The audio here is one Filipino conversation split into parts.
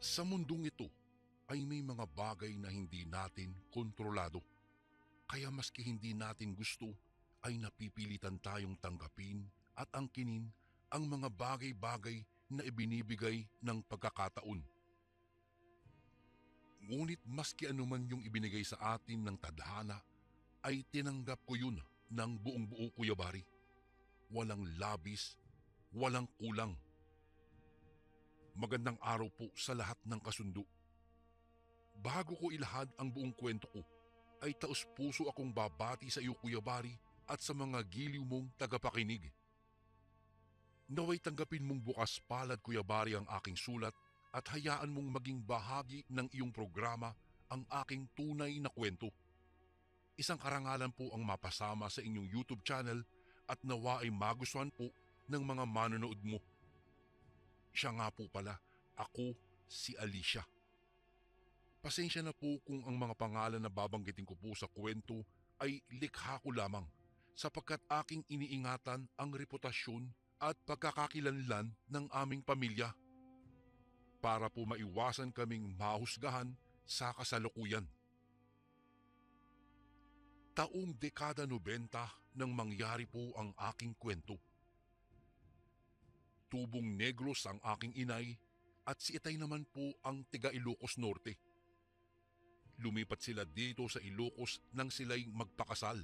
Sa mundong ito ay may mga bagay na hindi natin kontrolado. Kaya maski hindi natin gusto ay napipilitan tayong tanggapin at angkinin ang mga bagay-bagay na ibinibigay ng pagkakataon. Ngunit maski anuman yung ibinigay sa atin ng tadhana ay tinanggap ko yun ng buong buo, Kuya Bari. Walang labis, walang kulang. Magandang araw po sa lahat ng kasundo. Bago ko ilahad ang buong kwento ko, ay taos-puso akong babati sa iyo, Kuya Bari, at sa mga giliw mong tagapakinig. Naway tanggapin mong bukas palad, Kuya Bari, ang aking sulat at hayaan mong maging bahagi ng iyong programa ang aking tunay na kwento. Isang karangalan po ang mapasama sa inyong YouTube channel at nawa ay magustuhan po ng mga manonood mo. Siya nga po pala, ako si Alicia. Pasensya na po kung ang mga pangalan na babanggitin ko po sa kwento ay likha ko lamang sapagkat aking iniingatan ang reputasyon at pagkakakilanlan ng aming pamilya para po maiwasan kaming mahusgahan sa kasalukuyan. Taong dekada 90 nang mangyari po ang aking kwento. Tubong Negros ang aking inay at si Itay naman po ang tiga Ilocos Norte. Lumipat sila dito sa Ilocos nang sila'y magpakasal.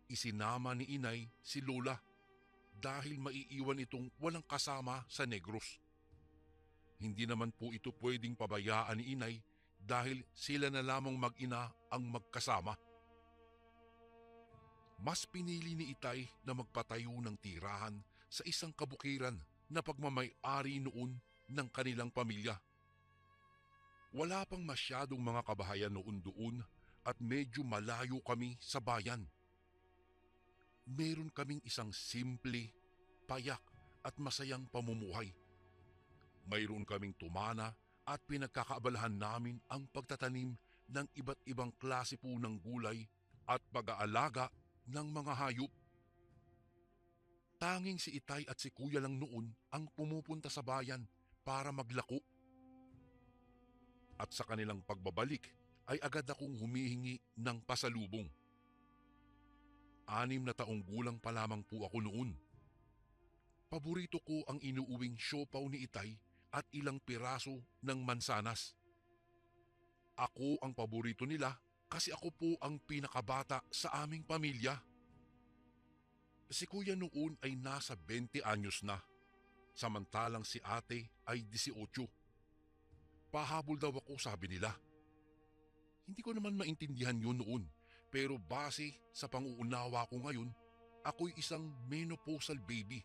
Isinama ni inay si Lola dahil maiiwan itong walang kasama sa Negros. Hindi naman po ito pwedeng pabayaan ni inay dahil sila na lamang mag-ina ang magkasama. Mas pinili ni Itay na magpatayo ng tirahan sa isang kabukiran na pagmamay-ari noon ng kanilang pamilya. Wala pang masyadong mga kabahayan noon doon at medyo malayo kami sa bayan. Meron kaming isang simple, payak at masayang pamumuhay. Mayroon kaming tumana at pinagkakaabalahan namin ang pagtatanim ng iba't ibang klase po ng gulay at pag-aalaga ng mga hayop. Tanging si Itay at si Kuya lang noon ang pumupunta sa bayan para maglako. At sa kanilang pagbabalik ay agad akong humihingi ng pasalubong. 6 na taong gulang pa lamang po ako noon. Paborito ko ang inuuwing siopaw ni Itay at ilang piraso ng mansanas. Ako ang paborito nila kasi ako po ang pinakabata sa aming pamilya. Si Kuya noon ay nasa 20 anyos na, samantalang si Ate ay 18. Pahabol daw ako, sabi nila. Hindi ko naman maintindihan yun noon, pero base sa panguunawa ko ngayon, ako'y isang menopausal baby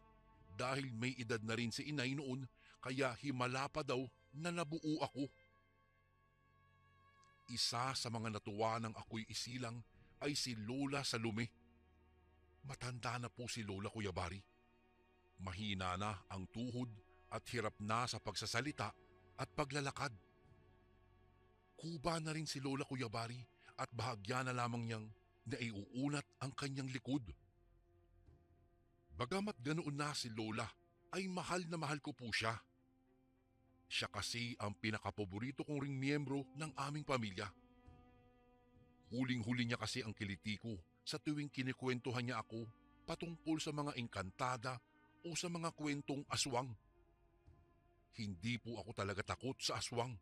dahil may edad na rin si inay noon kaya himala pa daw na nabuo ako. Isa sa mga natuwa ng ako'y isilang ay si Lola Salome. Matanda na po si Lola, Kuya Bari. Mahina na ang tuhod at hirap na sa pagsasalita at paglalakad. Kuba na rin si Lola, Kuya Bari, at bahagya na lamang niyang naiuunat ang kanyang likod. Bagamat ganoon na si Lola, ay mahal na mahal ko po siya. Siya kasi ang pinakapaborito kong ring miyembro ng aming pamilya. Huling-huli niya kasi ang kiliti ko sa tuwing kinikwentuhan niya ako patungkol sa mga engkantada o sa mga kwentong aswang. Hindi po ako talaga takot sa aswang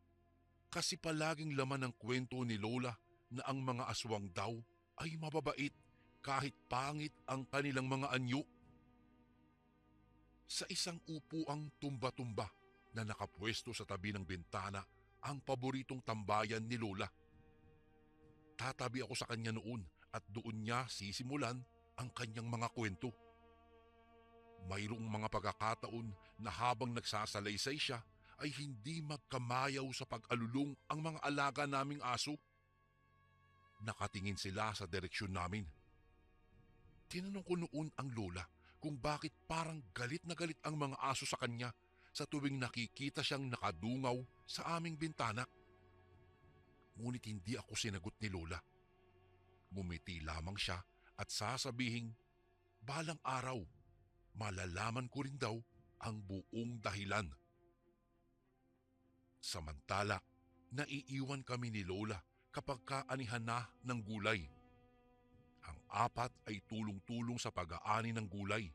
kasi palaging laman ng kwento ni Lola na ang mga aswang daw ay mababait kahit pangit ang kanilang mga anyo. Sa isang upuang tumba-tumba na nakapwesto sa tabi ng bintana ang paboritong tambayan ni Lola. Tatabi ako sa kanya noon at doon niya sisimulan ang kanyang mga kwento. Mayroong mga pagkakataon na habang nagsasalaysay siya ay hindi magkamayaw sa pag-alulong ang mga alaga naming aso. Nakatingin sila sa direksyon namin. Tinanong ko noon ang Lola kung bakit parang galit na galit ang mga aso sa kanya sa tuwing nakikita siyang nakadungaw sa aming bintana. Ngunit hindi ako sinagot ni Lola. Ngumiti lamang siya at sasabihing, balang araw, malalaman ko rin daw ang buong dahilan. Samantala, naiiwan kami ni Lola kapag kaanihan na ng gulay. Ang apat ay tulong-tulong sa pag-aani ng gulay.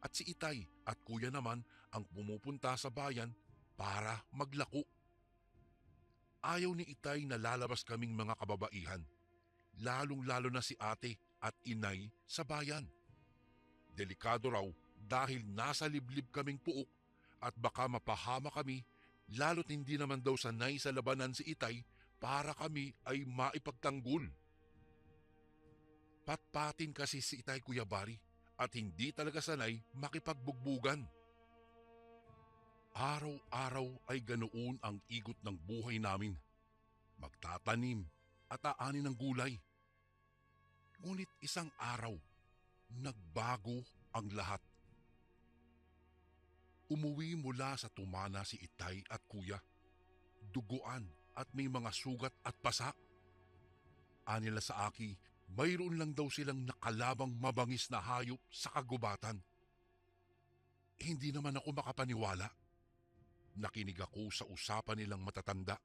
At si Itay at Kuya naman ang pumupunta sa bayan para maglako. Ayaw ni Itay na lalabas kaming mga kababaihan, lalong-lalo na si ate at inay sa bayan. Delikado raw dahil nasa liblib kaming puok at baka mapahama kami, lalo't hindi naman daw sanay sa labanan si Itay para kami ay maipagtanggol. Patpatin kasi si Itay, Kuya Bari, at hindi talaga sanay makipagbugbugan. Araw-araw ay ganoon ang ikot ng buhay namin. Magtatanim at aanin ng gulay. Ngunit isang araw, nagbago ang lahat. Umuwi mula sa tumana si Itay at Kuya. Duguan at may mga sugat at pasa. Anila sa aki, mayroon lang daw silang nakalabang mabangis na hayop sa kagubatan. Hindi naman ako makapaniwala. Nakinig ako sa usapan nilang matatanda.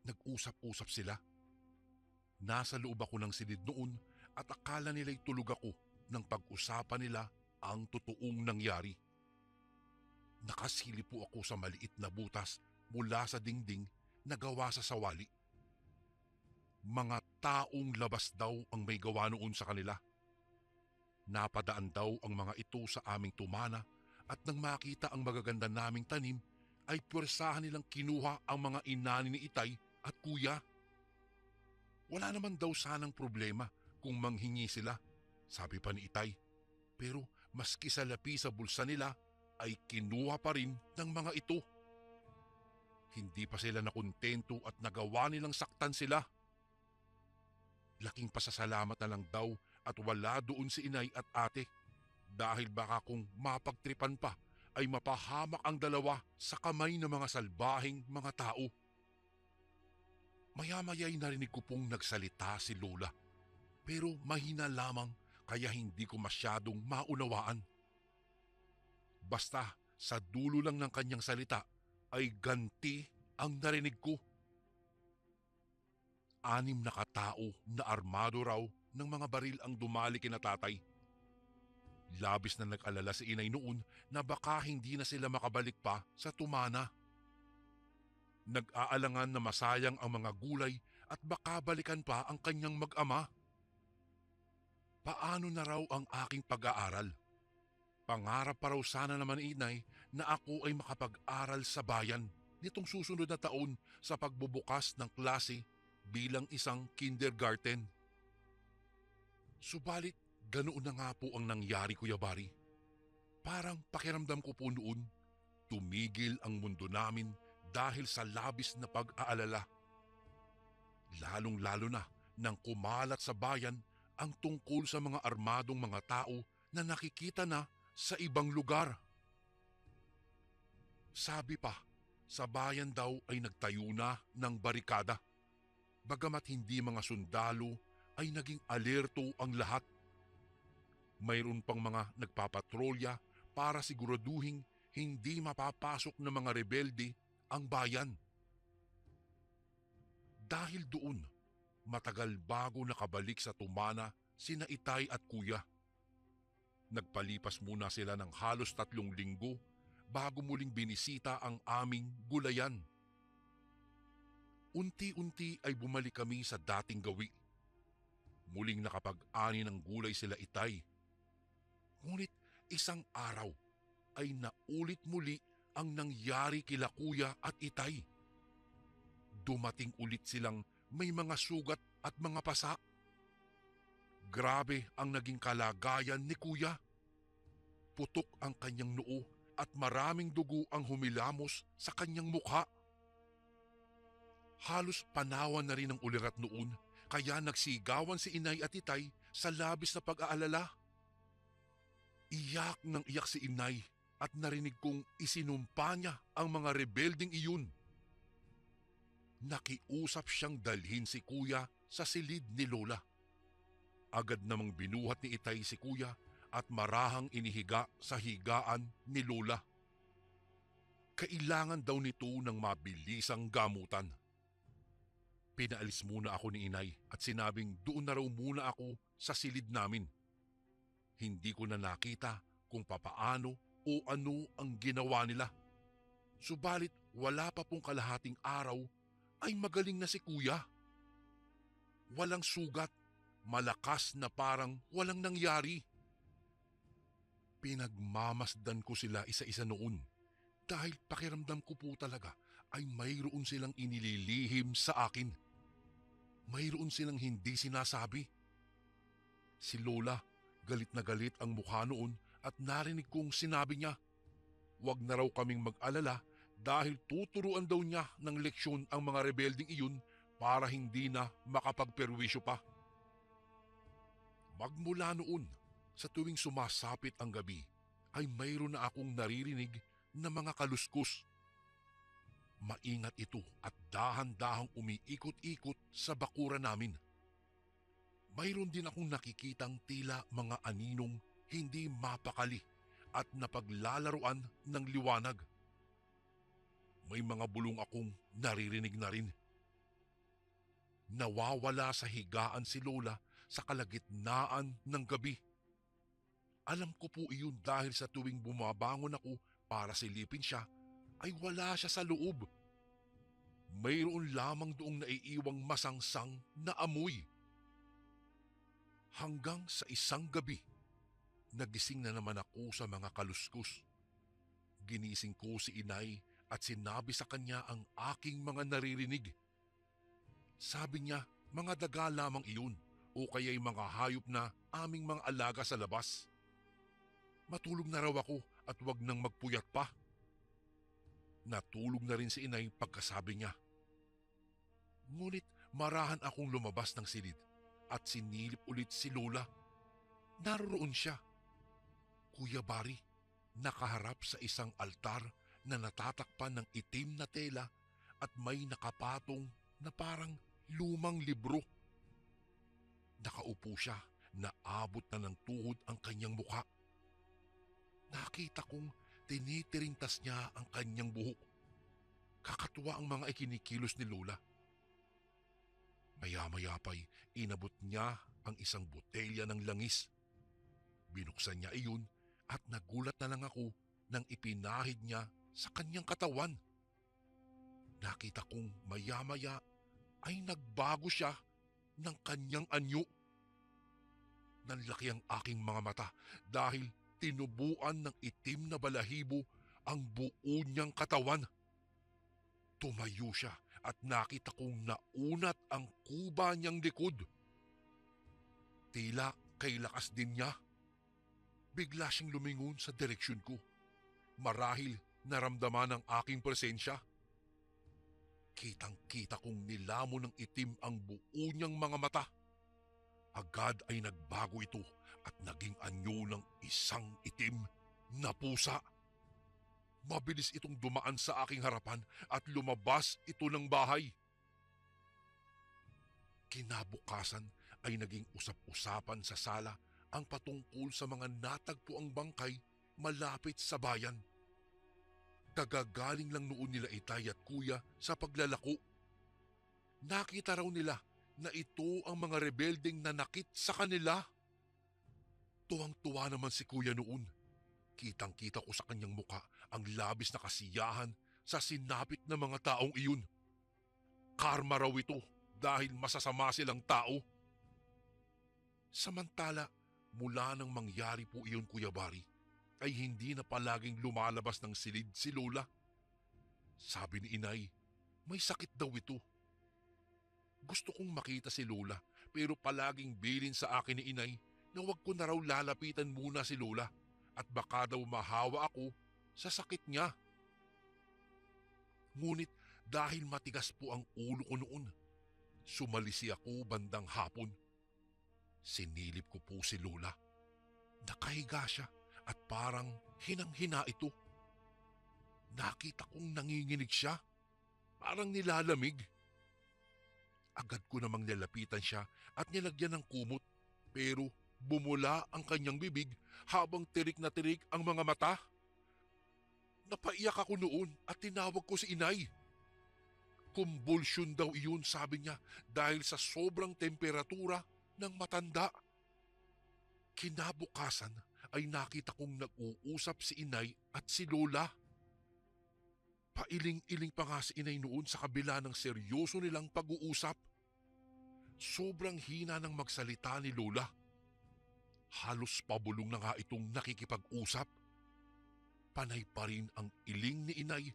Nag-usap-usap sila. Nasa loob ako ng silid noon at akala nila'y tulog ako nang pag-usapan nila ang totoong nangyari. Nakasilip po ako sa maliit na butas mula sa dingding na gawa sa sawali. Mga taong labas daw ang may gawa noon sa kanila. Napadaan daw ang mga ito sa aming tumana at nang makita ang magaganda naming tanim, ay puwersahan nilang kinuha ang mga inani ni Itay at Kuya. Wala naman daw sanang problema kung manghingi sila, sabi pa ni Itay. Pero maski sa lapi sa bulsa nila ay kinuha pa rin ng mga ito. Hindi pa sila nakontento at nagawa nilang saktan sila. Laking pasasalamat na lang daw at wala doon si inay at ate dahil baka kung mapagtripan pa ay mapahamak ang dalawa sa kamay ng mga salbahing mga tao. Maya-maya'y narinig ko pong nagsalita si Lola, pero mahina lamang kaya hindi ko masyadong maunawaan. Basta sa dulo lang ng kanyang salita ay ganti ang narinig ko. 6 na katao na armado raw ng mga baril ang dumali kina tatay. Labis na nag-alala si inay noon na baka hindi na sila makabalik pa sa tumana. Nag-aalangan na masayang ang mga gulay at baka balikan pa ang kanyang mag-ama. Paano na raw ang aking pag-aaral? Pangarap pa raw sana naman ni inay na ako ay makapag-aral sa bayan nitong susunod na taon sa pagbubukas ng klase bilang isang kindergarten. Subalit, ganoon na nga po ang nangyari, Kuya Bari. Parang pakiramdam ko po noon, tumigil ang mundo namin dahil sa labis na pag-aalala. Lalong-lalo na nang kumalat sa bayan ang tungkol sa mga armadong mga tao na nakikita na sa ibang lugar. Sabi pa, sa bayan daw ay nagtayo na ng barikada. Bagamat hindi mga sundalo, ay naging alerto ang lahat. Mayroon pang mga nagpapatrolya para siguraduhing hindi mapapasok ng mga rebelde ang bayan. Dahil doon, matagal bago nakabalik sa tumana sina Itay at Kuya. Nagpalipas muna sila ng halos 3 linggo bago muling binisita ang aming gulayan. Unti-unti ay bumalik kami sa dating gawi. Muling nakapag-ani ng gulay sila Itay. Ngunit isang araw ay naulit muli ang nangyari kila Kuya at Itay. Dumating ulit silang may mga sugat at mga pasa. Grabe ang naging kalagayan ni Kuya. Putok ang kanyang noo at maraming dugo ang humilamos sa kanyang mukha. Halos panawan na rin ang ulirat noon kaya nagsigawan si inay at itay sa labis na pag-aalala. Iyak ng iyak si inay at narinig kong isinumpa niya ang mga rebelding iyon. Nakiusap siyang dalhin si Kuya sa silid ni Lola. Agad namang binuhat ni Itay si Kuya at marahang inihiga sa higaan ni Lola. Kailangan daw nito ng mabilisang gamutan. Pinaalis muna ako ni inay at sinabing doon na raw muna ako sa silid namin. Hindi ko na nakita kung papaano o ano ang ginawa nila. Subalit wala pa pong kalahating araw ay magaling na si kuya. Walang sugat, malakas na parang walang nangyari. Pinagmamasdan ko sila isa-isa noon dahil pakiramdam ko po talaga ay mayroon silang inililihim sa akin. Mayroon silang hindi sinasabi. Si Lola, galit na galit ang mukha noon at narinig kong sinabi niya, wag na raw kaming mag-alala dahil tuturuan daw niya ng leksyon ang mga rebelding iyon para hindi na makapagperwisyo pa. Magmula noon, sa tuwing sumasapit ang gabi, ay mayroon na akong naririnig na mga kaluskos. Maingat ito at dahan-dahang umiikot-ikot sa bakuran namin. Mayroon din akong nakikitang tila mga aninong hindi mapakali at napaglalaruan ng liwanag. May mga bulong akong naririnig na rin. Nawawala sa higaan si Lola sa kalagitnaan ng gabi. Alam ko po iyon dahil sa tuwing bumabangon ako para silipin siya, ay wala siya sa loob. Mayroon lamang doong naiiwang masangsang na amoy. Hanggang sa isang gabi, nagising na naman ako sa mga kaluskos. Ginising ko si inay at sinabi sa kanya ang aking mga naririnig. Sabi niya, mga daga lamang iyon o kaya'y mga hayop na aming mga alaga sa labas. Matulog na raw ako at wag nang magpuyat pa. Natulog na rin si inay pagkasabi niya. Ngunit marahan akong lumabas ng silid at sinilip ulit si Lola. Naroon siya. Kuya Bari, nakaharap sa isang altar na natatakpan ng itim na tela at may nakapatong na parang lumang libro. Nakaupo siya na abot na ng tuhod ang kanyang mukha. Nakita kong tinitirintas niya ang kanyang buhok. Kakatuwa ang mga ikinikilos ni Lola. Maya-maya pa'y inabot niya ang isang botelya ng langis. Binuksan niya iyon at nagulat na lang ako nang ipinahid niya sa kanyang katawan. Nakita kong maya-maya ay nagbago siya ng kanyang anyo. Nanlaki ang aking mga mata dahil tinubuan ng itim na balahibo ang buo niyang katawan. Tumayo siya at nakita kong naunat ang kuba niyang likod. Tila kay lakas din niya. Bigla siyang lumingon sa direksyon ko. Marahil naramdaman ang aking presensya. Kitang-kita kong nilamon ng itim ang buo niyang mga mata. Agad ay nagbago ito at naging anyo ng isang itim na pusa. Mabilis itong dumaan sa aking harapan at lumabas ito ng bahay. Kinabukasan ay naging usap-usapan sa sala ang patungkol sa mga natagpuang bangkay malapit sa bayan. Kagagaling lang noon nila itay at kuya sa paglalako. Nakita raw nila na ito ang mga rebeldeng nanakit sa kanila. Tuwang-tuwa naman si kuya noon. Kitang-kita ko sa kanyang muka ang labis na kasiyahan sa sinapit ng mga taong iyon. Karma raw ito dahil masasama silang tao. Samantala, mula nang mangyari po iyon, Kuya Bari, ay hindi na palaging lumalabas ng silid si Lola. Sabi ni inay, may sakit daw ito. Gusto kong makita si Lola pero palaging bilin sa akin ni inay na wag ko na raw lalapitan muna si Lola at baka daw mahawa ako sa sakit niya. Ngunit dahil matigas po ang ulo ko noon, sumalisi ako bandang hapon. Sinilip ko po si Lola. Nakahiga siya at parang hinang-hina ito. Nakita kong nanginginig siya, parang nilalamig. Agad ko namang nilapitan siya at nilagyan ng kumot pero bumula ang kanyang bibig habang tirik na tirik ang mga mata. Napaiyak ako noon at tinawag ko si inay. Kumbulsyon daw iyon, sabi niya, dahil sa sobrang temperatura ng matanda. Kinabukasan ay nakita kong nag-uusap si inay at si lola. Pailing-iling pa nga si inay noon sa kabila ng seryoso nilang pag-uusap. Sobrang hina ng magsalita ni lola. Halos pabulong na nga itong nakikipag-usap. Panay pa rin ang iling ni inay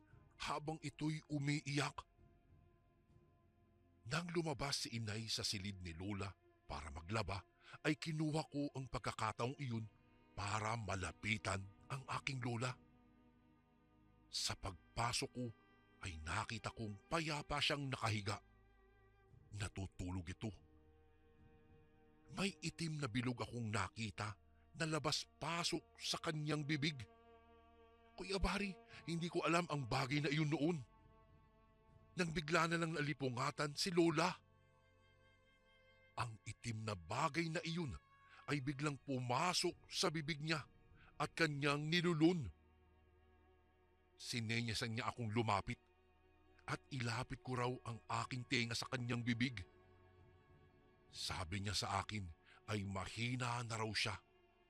habang ito'y umiiyak. Nang lumabas si inay sa silid ni lola para maglaba, ay kinuha ko ang pagkakataong iyon para malapitan ang aking lola. Sa pagpasok ko ay nakita kong payapa siyang nakahiga. Natutulog ito. May itim na bilog akong nakita na labas-pasok sa kanyang bibig. Kuya Bari, hindi ko alam ang bagay na iyon noon. Nang bigla na lang nalipungatan si lola. Ang itim na bagay na iyon ay biglang pumasok sa bibig niya at kanyang nilulun. Sinenyasan niya akong lumapit at ilapit ko raw ang aking tenga sa kanyang bibig. Sabi niya sa akin ay mahina na raw siya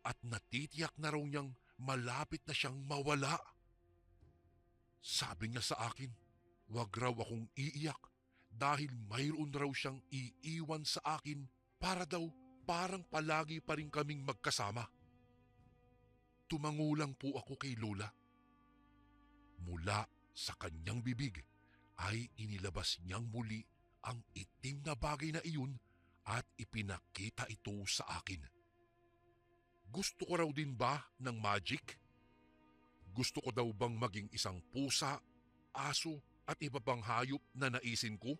at natitiyak na raw niyang malapit na siyang mawala. Sabi niya sa akin, wag raw akong iiyak dahil mayroon raw siyang iiwan sa akin para daw parang palagi pa rin kaming magkasama. Tumangulang po ako kay lola. Mula sa kanyang bibig ay inilabas niyang muli ang itim na bagay na iyon at ipinakita ito sa akin. Gusto ko raw din ba ng magic? Gusto ko daw bang maging isang pusa, aso at iba pang hayop na naisin ko?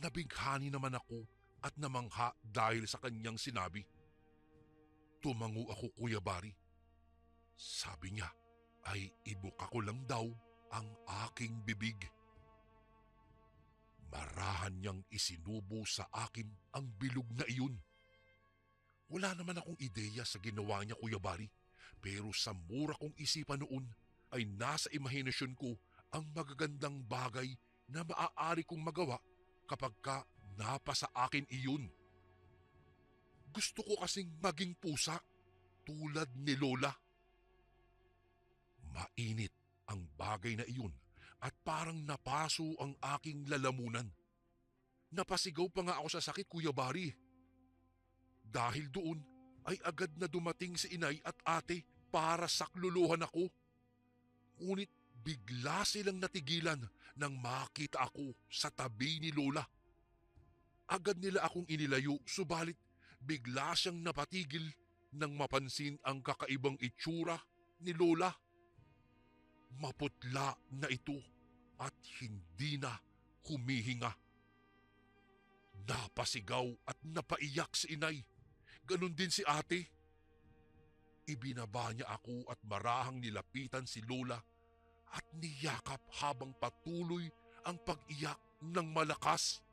Nabighani naman ako at namangha dahil sa kanyang sinabi. Tumango ako, Kuya Bari. Sabi niya ay ibuka ko lang daw ang aking bibig. Marahan niyang isinubo sa akin ang bilog na iyon. Wala naman akong ideya sa ginawa niya, Kuya Bari, pero sa mura kong isipan noon ay nasa imahinasyon ko ang magagandang bagay na maaari kong magawa kapag ka napasa akin iyon. Gusto ko kasing maging pusa tulad ni lola. Mainit ang bagay na iyon at parang napaso ang aking lalamunan. Napasigaw pa nga ako sa sakit, Kuya Bari. Dahil doon ay agad na dumating si inay at ate para sakluluhan ako. Ngunit bigla silang natigilan nang makita ako sa tabi ni lola. Agad nila akong inilayo, subalit bigla siyang napatigil nang mapansin ang kakaibang itsura ni lola. Maputla na ito at hindi na humihinga. Napasigaw at napaiyak si inay. Ganon din si ate. Ibinaba niya ako at marahang nilapitan si lola at niyakap habang patuloy ang pag-iyak ng malakas.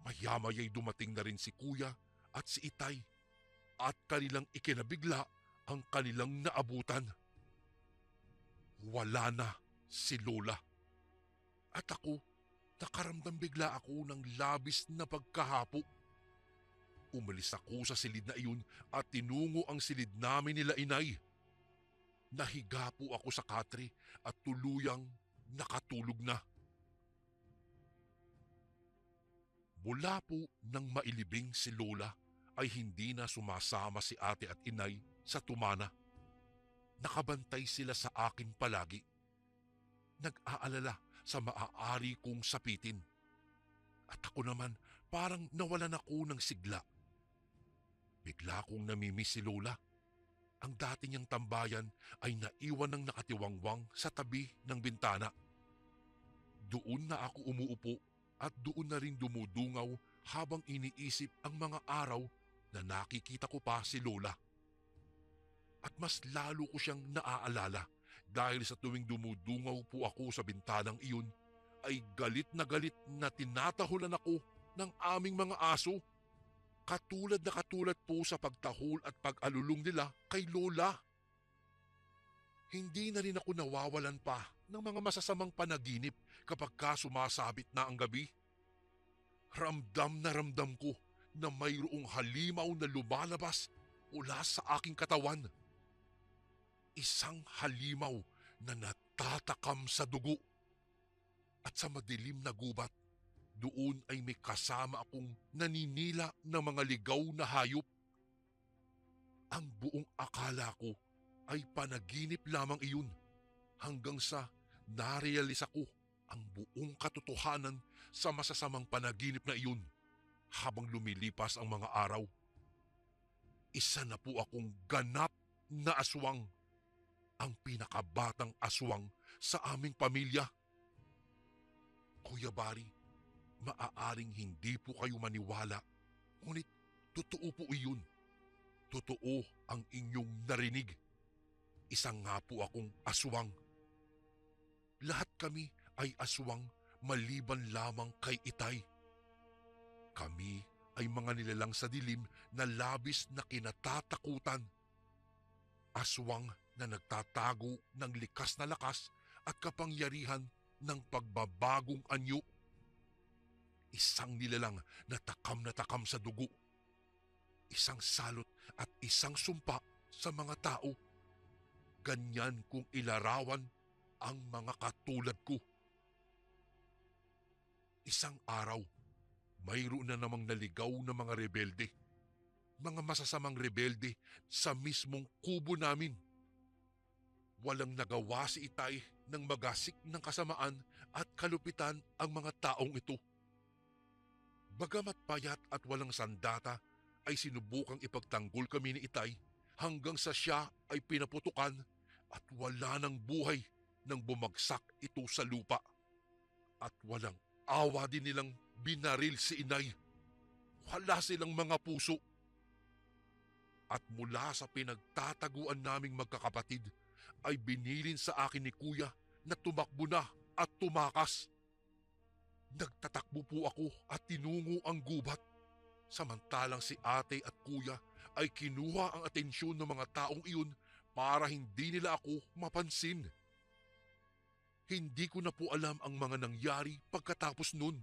Maya-maya'y dumating na rin si kuya at si itay at kanilang ikinabigla ang kanilang naabutan. Wala na si lola. At ako, nakaramdam bigla ako ng labis na pagkahapo. Umalis ako sa silid na iyon at tinungo ang silid namin nila inay. Nahiga po ako sa katre at tuluyang nakatulog na. Mula po nang mailibing si lola ay hindi na sumasama si ate at inay sa tumana. Nakabantay sila sa akin palagi. Nag-aalala sa maaari kong sapitin. At ako naman parang nawalan ako ng sigla. Bigla kong namimiss si lola. Ang dati niyang tambayan ay naiwan ng nakatiwangwang sa tabi ng bintana. Doon na ako umuupo at doon na rin dumudungaw habang iniisip ang mga araw na nakikita ko pa si lola. At mas lalo ko siyang naaalala dahil sa tuwing dumudungaw po ako sa bintanang iyon ay galit na tinatahulan ako ng aming mga aso. Katulad na katulad po sa pagtahol at pag-alulong nila kay lola. Hindi na rin ako nawawalan pa ng mga masasamang panaginip kapag sumasabit na ang gabi. Ramdam na ramdam ko na mayroong halimaw na lumalabas mula sa aking katawan. Isang halimaw na natatakam sa dugo. At sa madilim na gubat, doon ay may kasama akong naninila ng mga ligaw na hayop. Ang buong akala ko ay panaginip lamang iyon hanggang sa narealisa ko ang buong katotohanan sa masasamang panaginip na iyon habang lumilipas ang mga araw. Isa na po akong ganap na aswang, ang pinakabatang aswang sa aming pamilya. Kuya Bari, maaaring hindi po kayo maniwala, ngunit totoo po iyon. Totoo ang inyong narinig. Isang nga po akong aswang. Lahat kami ay aswang maliban lamang kay Itay. Kami ay mga nilalang sa dilim na labis na kinatatakutan. Aswang na nagtatago ng likas na lakas at kapangyarihan ng pagbabagong anyo. Isang nilalang na takam sa dugo. Isang salot at isang sumpa sa mga tao. Ganyan kung ilarawan ang mga katulad ko. Isang araw, mayroon na namang naligaw na mga rebelde. Mga masasamang rebelde sa mismong kubo namin. Walang nagawa si Itay ng magasik ng kasamaan at kalupitan ang mga taong ito. Bagamat payat at walang sandata, ay sinubukang ipagtanggol kami ni Itay hanggang sa siya ay pinaputukan at wala ng buhay nang bumagsak ito sa lupa. At walang awa din nilang binaril si Inay. Wala silang mga puso. At mula sa pinagtataguan naming magkakapatid ay binilin sa akin ni Kuya na tumakbo na at tumakas. Nagtatakbo po ako at tinungo ang gubat. Samantalang si Ate at Kuya ay kinuha ang atensyon ng mga taong iyon para hindi nila ako mapansin. Hindi ko na po alam ang mga nangyari pagkatapos nun.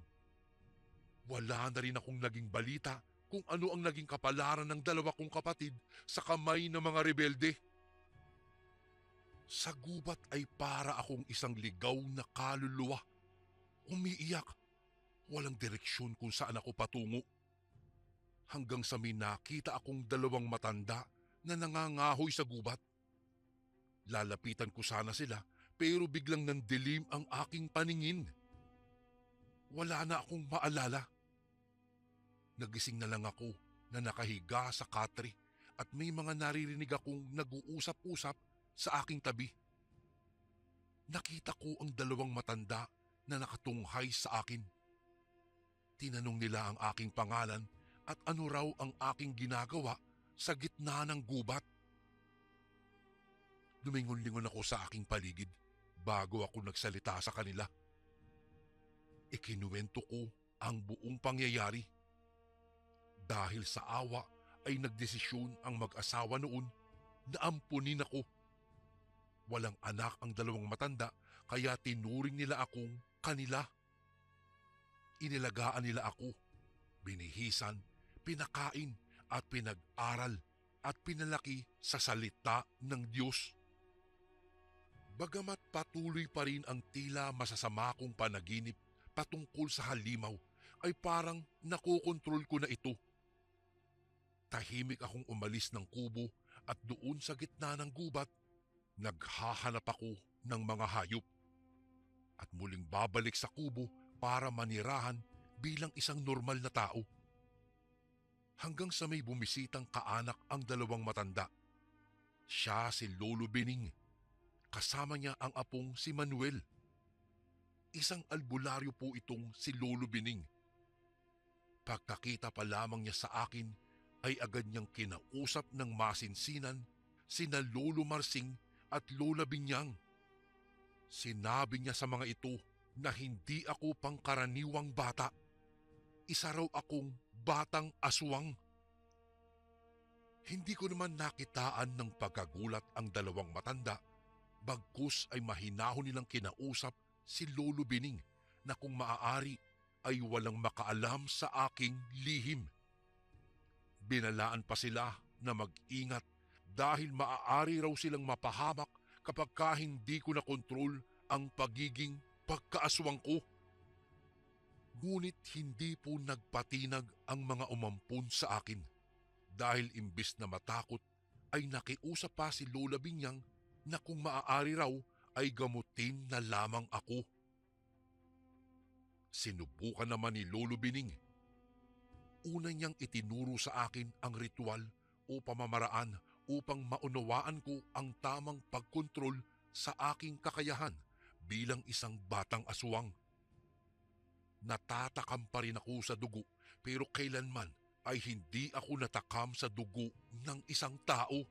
Wala na rin akong naging balita kung ano ang naging kapalaran ng dalawa kong kapatid sa kamay ng mga rebelde. Sa gubat ay para akong isang ligaw na kaluluwa. Umiiyak, walang direksyon kung saan ako patungo. Hanggang sa may nakita akong dalawang matanda na nangangahoy sa gubat. Lalapitan ko sana sila pero biglang nandilim ang aking paningin. Wala na akong maalala. Nagising na lang ako na nakahiga sa katre at may mga naririnig akong nag-uusap-usap sa aking tabi. Nakita ko ang dalawang matanda na nakatunghay sa akin. Tinanong nila ang aking pangalan at ano raw ang aking ginagawa sa gitna ng gubat. Lumingon-lingon ako sa aking paligid bago ako nagsalita sa kanila. Ikinuwento ko ang buong pangyayari. Dahil sa awa ay nagdesisyon ang mag-asawa noon na ampunin ako. Walang anak ang dalawang matanda kaya tinuring nila akong kanila. Inilagaan nila ako, binihisan, pinakain at pinag-aral at pinalaki sa salita ng Diyos. Bagamat patuloy pa rin ang tila masasama kong panaginip patungkol sa halimaw, ay parang nakokontrol ko na ito. Tahimik akong umalis ng kubo at doon sa gitna ng gubat, naghahanap ako ng mga hayop. At muling babalik sa kubo para manirahan bilang isang normal na tao. Hanggang sa may bumisitang kaanak ang dalawang matanda. Siya si Lolo Bening. Kasama niya ang apong si Manuel. Isang albularyo po itong si Lolo Bening. Pagkakita pa lamang niya sa akin, ay agad niyang kinausap ng masinsinan sina Lolo Marsing at Lola Binyang. Sinabi niya sa mga ito na hindi ako pangkaraniwang bata. Isa raw akong batang aswang. Hindi ko naman nakitaan ng pagkagulat ang dalawang matanda Bagkus ay mahinahon nilang kinausap si Lolo Bining na kung maaari ay walang makaalam sa aking lihim. Binalaan pa sila na mag-ingat dahil maaari raw silang mapahamak kapag hindi ko na kontrol ang pagiging pagkaaswang ko. Ngunit hindi po nagpatinag ang mga umampun sa akin dahil imbis na matakot ay nakiusap pa si Lola Binyang na kung maaari raw ay gamutin na lamang ako. Sinubukan naman ni Lolo Bining. Una niyang itinuro sa akin ang ritual o pamamaraan upang maunawaan ko ang tamang pagkontrol sa aking kakayahan bilang isang batang aswang. Natatakam pa rin ako sa dugo pero kailanman ay hindi ako natakam sa dugo ng isang tao.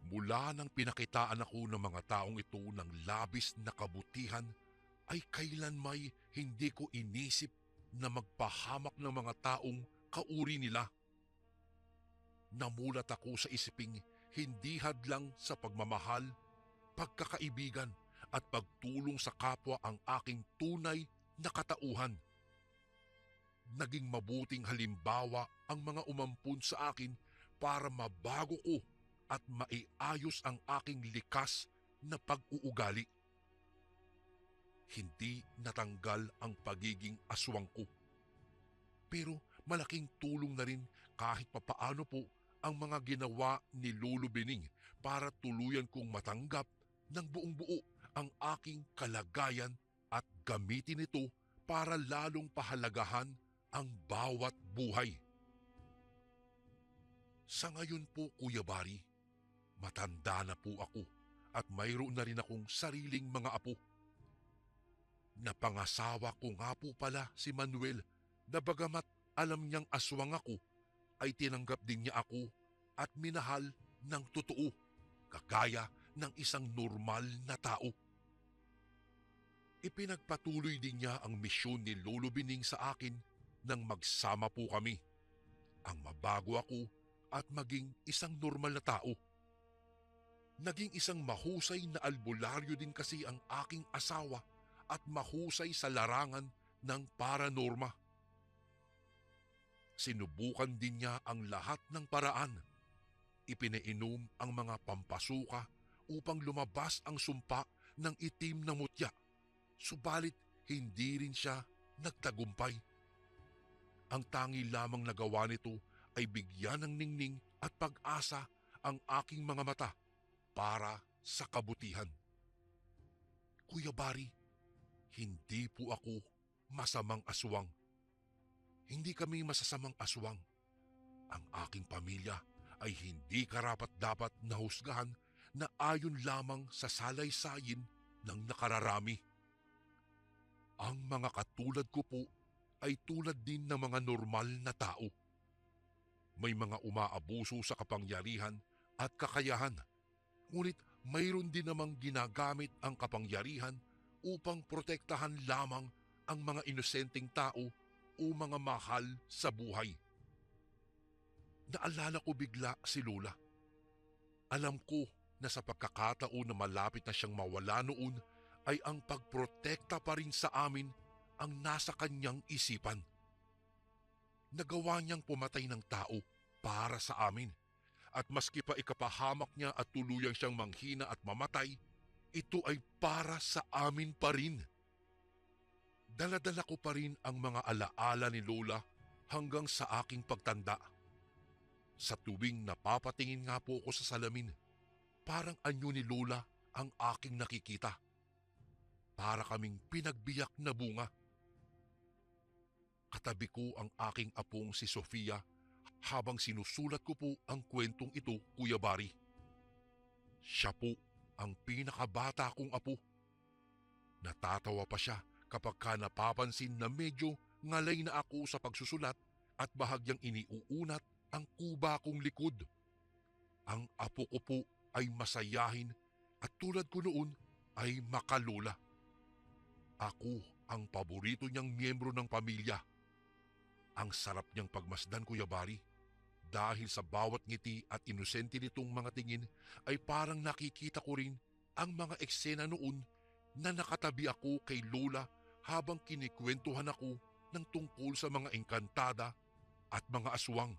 Mula nang pinakitaan ako ng mga taong ito ng labis na kabutihan, ay kailanmay hindi ko inisip na magpahamak ng mga taong kauri nila. Namulat ako sa isiping hindi hadlang sa pagmamahal, pagkakaibigan at pagtulong sa kapwa ang aking tunay na katauhan. Naging mabuting halimbawa ang mga umampun sa akin para mabago ko at maiayos ang aking likas na pag-uugali. Hindi natanggal ang pagiging aswang ko. Pero malaking tulong na rin kahit papaano po ang mga ginawa ni Lolo Bining para tuluyan kong matanggap ng buong buo ang aking kalagayan at gamitin ito para lalong pahalagahan ang bawat buhay. Sa ngayon po, Kuya Bari, matanda na po ako at mayroon na rin akong sariling mga apo. Napangasawa ko nga po pala si Manuel na bagamat alam niyang aswang ako, ay tinanggap din niya ako at minahal ng totoo, kagaya ng isang normal na tao. Ipinagpatuloy din niya ang misyon ni Lolo Bining sa akin nang magsama po kami. Ang mabago ako at maging isang normal na tao. Naging isang mahusay na albularyo din kasi ang aking asawa at mahusay sa larangan ng paranorma. Sinubukan din niya ang lahat ng paraan. Ipinainom ang mga pampasuka upang lumabas ang sumpa ng itim na mutya. Subalit hindi rin siya nagtagumpay. Ang tangi lamang nagawa nito ay bigyan ng ningning at pag-asa ang aking mga mata para sa kabutihan. Kuya Bari, hindi po ako masamang aswang. Hindi kami masasamang aswang. Ang aking pamilya ay hindi karapat-dapat na husgahan na ayon lamang sa salay-sayin ng nakararami. Ang mga katulad ko po ay tulad din ng mga normal na tao. May mga umaabuso sa kapangyarihan at kakayahan, ngunit mayroon din namang ginagamit ang kapangyarihan upang protektahan lamang ang mga inosenteng tao o mga mahal sa buhay. Naalala ko bigla si Lola. Alam ko na sa pagkakataon na malapit na siyang mawala noon ay ang pagprotekta pa rin sa amin ang nasa kanyang isipan. Nagawa niyang pumatay ng tao para sa amin at maski pa ikapahamak niya at tuluyang siyang manghina at mamatay, ito ay para sa amin pa rin. Dala-dala ko pa rin ang mga alaala ni Lola hanggang sa aking pagtanda. Sa tuwing napapatingin nga po ako sa salamin, parang anyo ni Lola ang aking nakikita. Para kaming pinagbiyak na bunga. Katabi ko ang aking apong si Sofia habang sinusulat ko po ang kwentong ito, Kuya Bari. Siya po ang pinakabata kong apo. Natatawa pa siya kapag napapansin na medyo ngalay na ako sa pagsusulat at bahagyang iniuunat ang kuba kong likod. Ang apo ko po ay masayahin at tulad ko noon ay makalola. Ako ang paborito niyang miyembro ng pamilya. Ang sarap niyang pagmasdan, Kuya Bari, dahil sa bawat ngiti at inosente nitong mga tingin ay parang nakikita ko rin ang mga eksena noon na nakatabi ako kay Lola habang kinikwentuhan ako ng tungkol sa mga engkantada at mga aswang.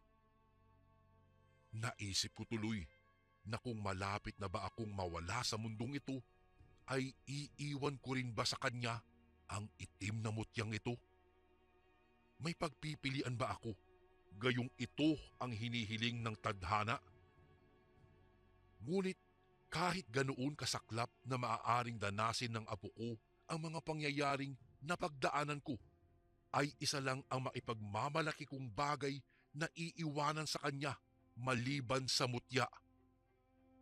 Naisip ko tuloy na kung malapit na ba akong mawala sa mundong ito, ay iiwan ko rin ba sa kanya ang itim na mutyang ito? May pagpipilian ba ako? Gayong ito ang hinihiling ng tadhana? Ngunit kahit ganoon kasaklap na maaaring danasin ng apo ko ang mga pangyayaring napagdaanan ko, ay isa lang ang maipagmamalaki kong bagay na iiwanan sa kanya maliban sa mutya.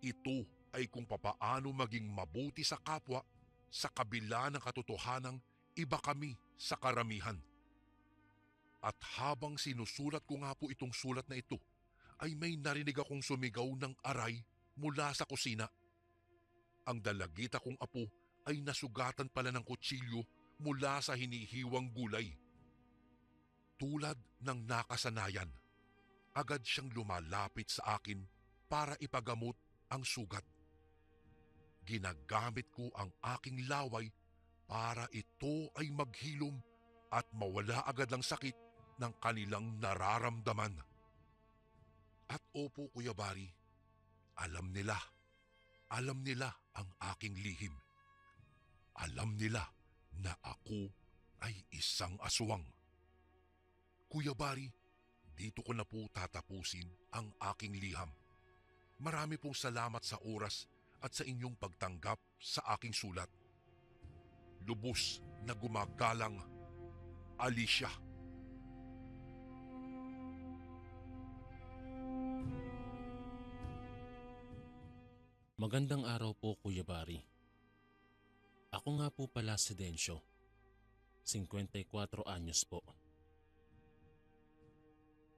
Ito ay kung papaano maging mabuti sa kapwa sa kabila ng katotohanang iba kami sa karamihan. At habang sinusulat ko nga po itong sulat na ito, ay may narinig akong sumigaw ng aray mula sa kusina. Ang dalagita kong apo ay nasugatan pala ng kutsilyo mula sa hinihiwang gulay. Tulad ng nakasanayan, agad siyang lumalapit sa akin para ipagamot ang sugat. Ginagamit ko ang aking laway para ito ay maghilom at mawala agad ng sakit ng kanilang nararamdaman. At opo, Kuya Bari, alam nila ang aking lihim. Alam nila na ako ay isang aswang. Kuya Bari, dito ko na po tatapusin ang aking liham. Marami pong salamat sa oras at sa inyong pagtanggap sa aking sulat. Lubos na gumagalang, Alicia. Magandang araw po, Kuya Bari. Ako nga po pala si Densyo, 54 anyos po.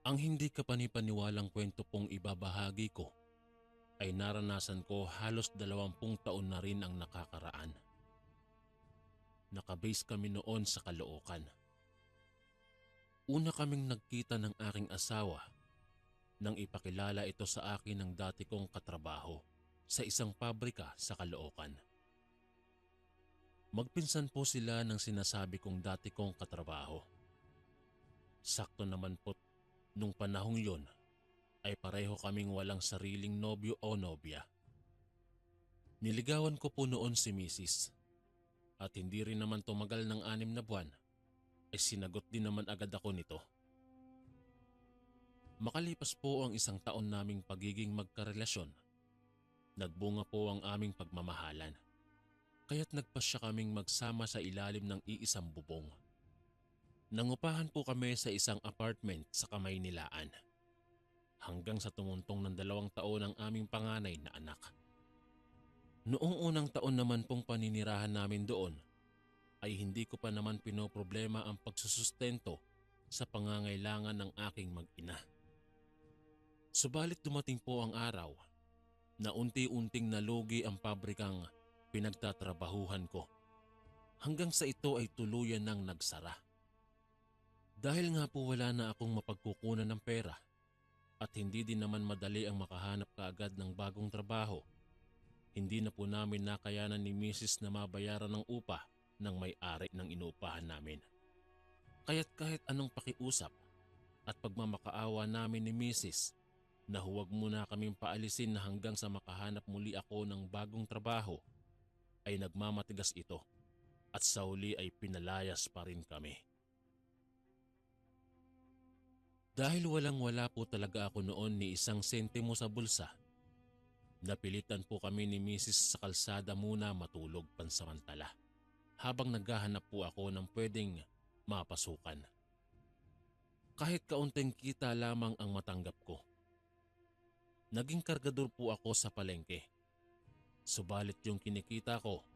Ang hindi kapanipaniwalang kwento pong ibabahagi ko ay naranasan ko halos 20 taon na rin ang nakakaraan. Nakabase kami noon sa Caloocan. Una kaming nagkita ng aking asawa nang ipakilala ito sa akin ng dati kong katrabaho sa isang pabrika sa Caloocan. Magpinsan po sila ng sinasabi kong dati kong katrabaho. Sakto naman po nung panahong yon ay pareho kaming walang sariling nobyo o nobya. Niligawan ko po noon si Mrs. At hindi rin naman tumagal ng 6 na buwan ay sinagot din naman agad ako nito. Makalipas po ang 1 taon naming pagiging magkarelasyon, nagbunga po ang aming pagmamahalan. Kaya't nagpasya kaming magsama sa ilalim ng iisang bubong. Nangupahan po kami sa isang apartment sa Kamaynilaan. Hanggang sa tumuntong ng 2 taon ang aming panganay na anak. Noong unang taon naman pong paninirahan namin doon, ay hindi ko pa naman pinoproblema ang pagsusustento sa pangangailangan ng aking mag-ina. Subalit dumating po ang araw na unti-unting nalugi ang pabrikang pinagtatrabahuhan ko, hanggang sa ito ay tuluyan nang nagsara. Dahil nga po wala na akong mapagkukunan ng pera at hindi din naman madali ang makahanap kaagad ng bagong trabaho, hindi na po namin nakayanan ni Mrs. na mabayaran ng upa ng may-ari ng inuupahan namin. Kaya't kahit anong pakiusap at pagmamakaawa namin ni Mrs. na huwag muna kaming paalisin na hanggang sa makahanap muli ako ng bagong trabaho, ay nagmamatigas ito at sa huli ay pinalayas pa rin kami. Dahil walang-wala po talaga ako noon ni isang sentimo sa bulsa, napilitan po kami ni Mrs. sa kalsada muna matulog pansamantala habang naghahanap po ako ng pwedeng mapasukan. Kahit kaunting kita lamang ang matanggap ko. Naging kargador po ako sa palengke. Subalit yung kinikita ko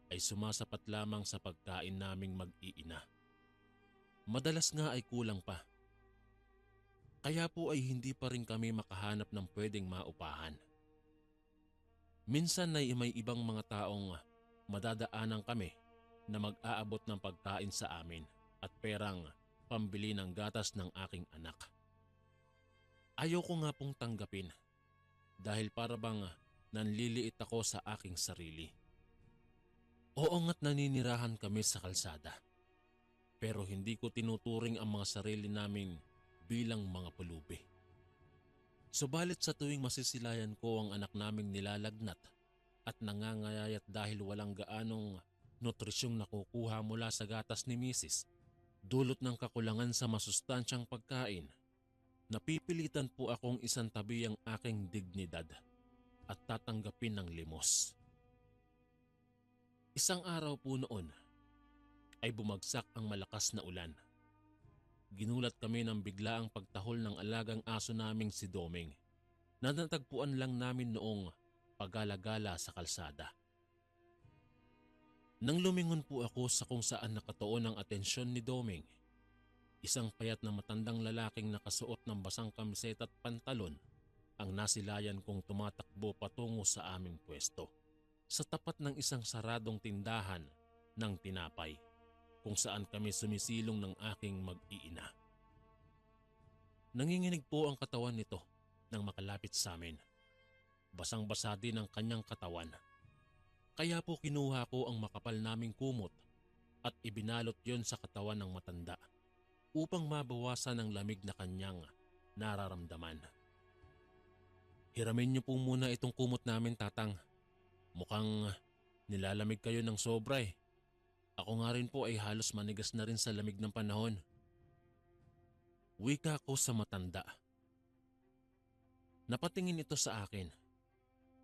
ay sumasapat lamang sa pagkain naming mag-iina. Madalas nga ay kulang pa. Kaya po ay hindi pa rin kami makahanap ng pwedeng maupahan. Minsan ay may ibang mga taong madadaanan kami na mag-aabot ng pagkain sa amin at perang pambili ng gatas ng aking anak. Ayaw ko nga pong tanggapin dahil para bang nanliliit ako sa aking sarili. Oo nga't naninirahan kami sa kalsada. Pero hindi ko tinuturing ang mga sarili namin bilang mga pulubi. Subalit sa tuwing masisilayan ko ang anak naming nilalagnat at nangangayayat dahil walang gaanong nutrisyong nakukuha mula sa gatas ni Mrs. Dulot ng kakulangan sa masustansyang pagkain, napipilitan po akong isantabi ang aking dignidad at tatanggapin ng limos. Isang araw po noon ay bumagsak ang malakas na ulan. Ginulat kami ng biglaang pagtahol ng alagang aso naming si Doming na natagpuan lang namin noong pagala-gala sa kalsada. Nang lumingon po ako sa kung saan nakatuon ang atensyon ni Doming, isang payat na matandang lalaking nakasuot ng basang kamiseta at pantalon ang nasilayan kong tumatakbo patungo sa aming pwesto sa tapat ng isang saradong tindahan ng tinapay kung saan kami sumisilong ng aking mag-iina. Nanginginig po ang katawan nito nang makalapit sa amin. Basang-basa din ang kanyang katawan. Kaya po kinuha ko ang makapal naming kumot at ibinalot yon sa katawan ng matanda upang mabawasan ang lamig na kanyang nararamdaman. Hiramin niyo po muna itong kumot namin, Tatang. Mukhang nilalamig kayo ng sobra eh. Ako nga rin po ay halos manigas na rin sa lamig ng panahon. Wika ko sa matanda. Napatingin ito sa akin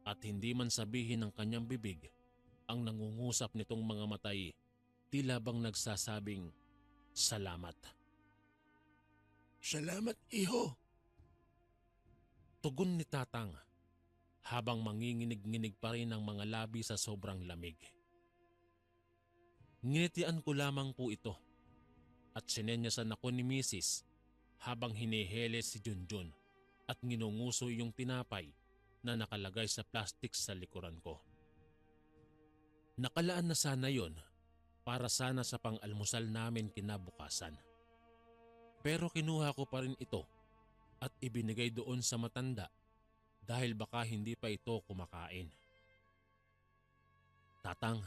at hindi man sabihin ng kanyang bibig ang nangungusap nitong mga matay tila bang nagsasabing salamat. Salamat, iho. Tugon ni Tatang habang manginginig-nginig pa rin ang mga labi sa sobrang lamig. Nginitian ko lamang po ito at sinenyasan ako ni Mrs. habang hinihele si Junjun at nginunguso yung tinapay na nakalagay sa plastic sa likuran ko. Nakalaan na sana yon para sana sa pang-almusal namin kinabukasan. Pero kinuha ko pa rin ito at ibinigay doon sa matanda dahil baka hindi pa ito kumakain. Tatang,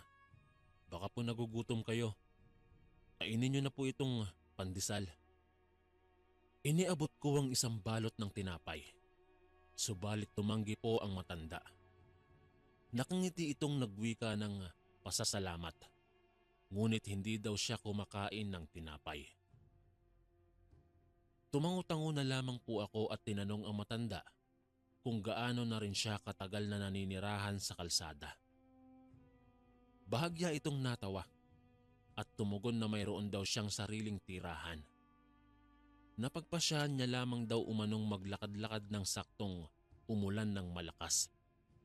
baka po nagugutom kayo. Kainin niyo na po itong pandesal. Iniabot ko ang isang balot ng tinapay. Subalit tumanggi po ang matanda. Nakangiti itong nagwika ng pasasalamat. Ngunit hindi daw siya kumakain ng tinapay. Tumango-tango na lamang po ako at tinanong ang matanda kung gaano na rin siya katagal na naninirahan sa kalsada. Bahagya itong natawa at tumugon na mayroon daw siyang sariling tirahan. Napagpasyahan niya lamang daw umanong maglakad-lakad ng saktong umulan ng malakas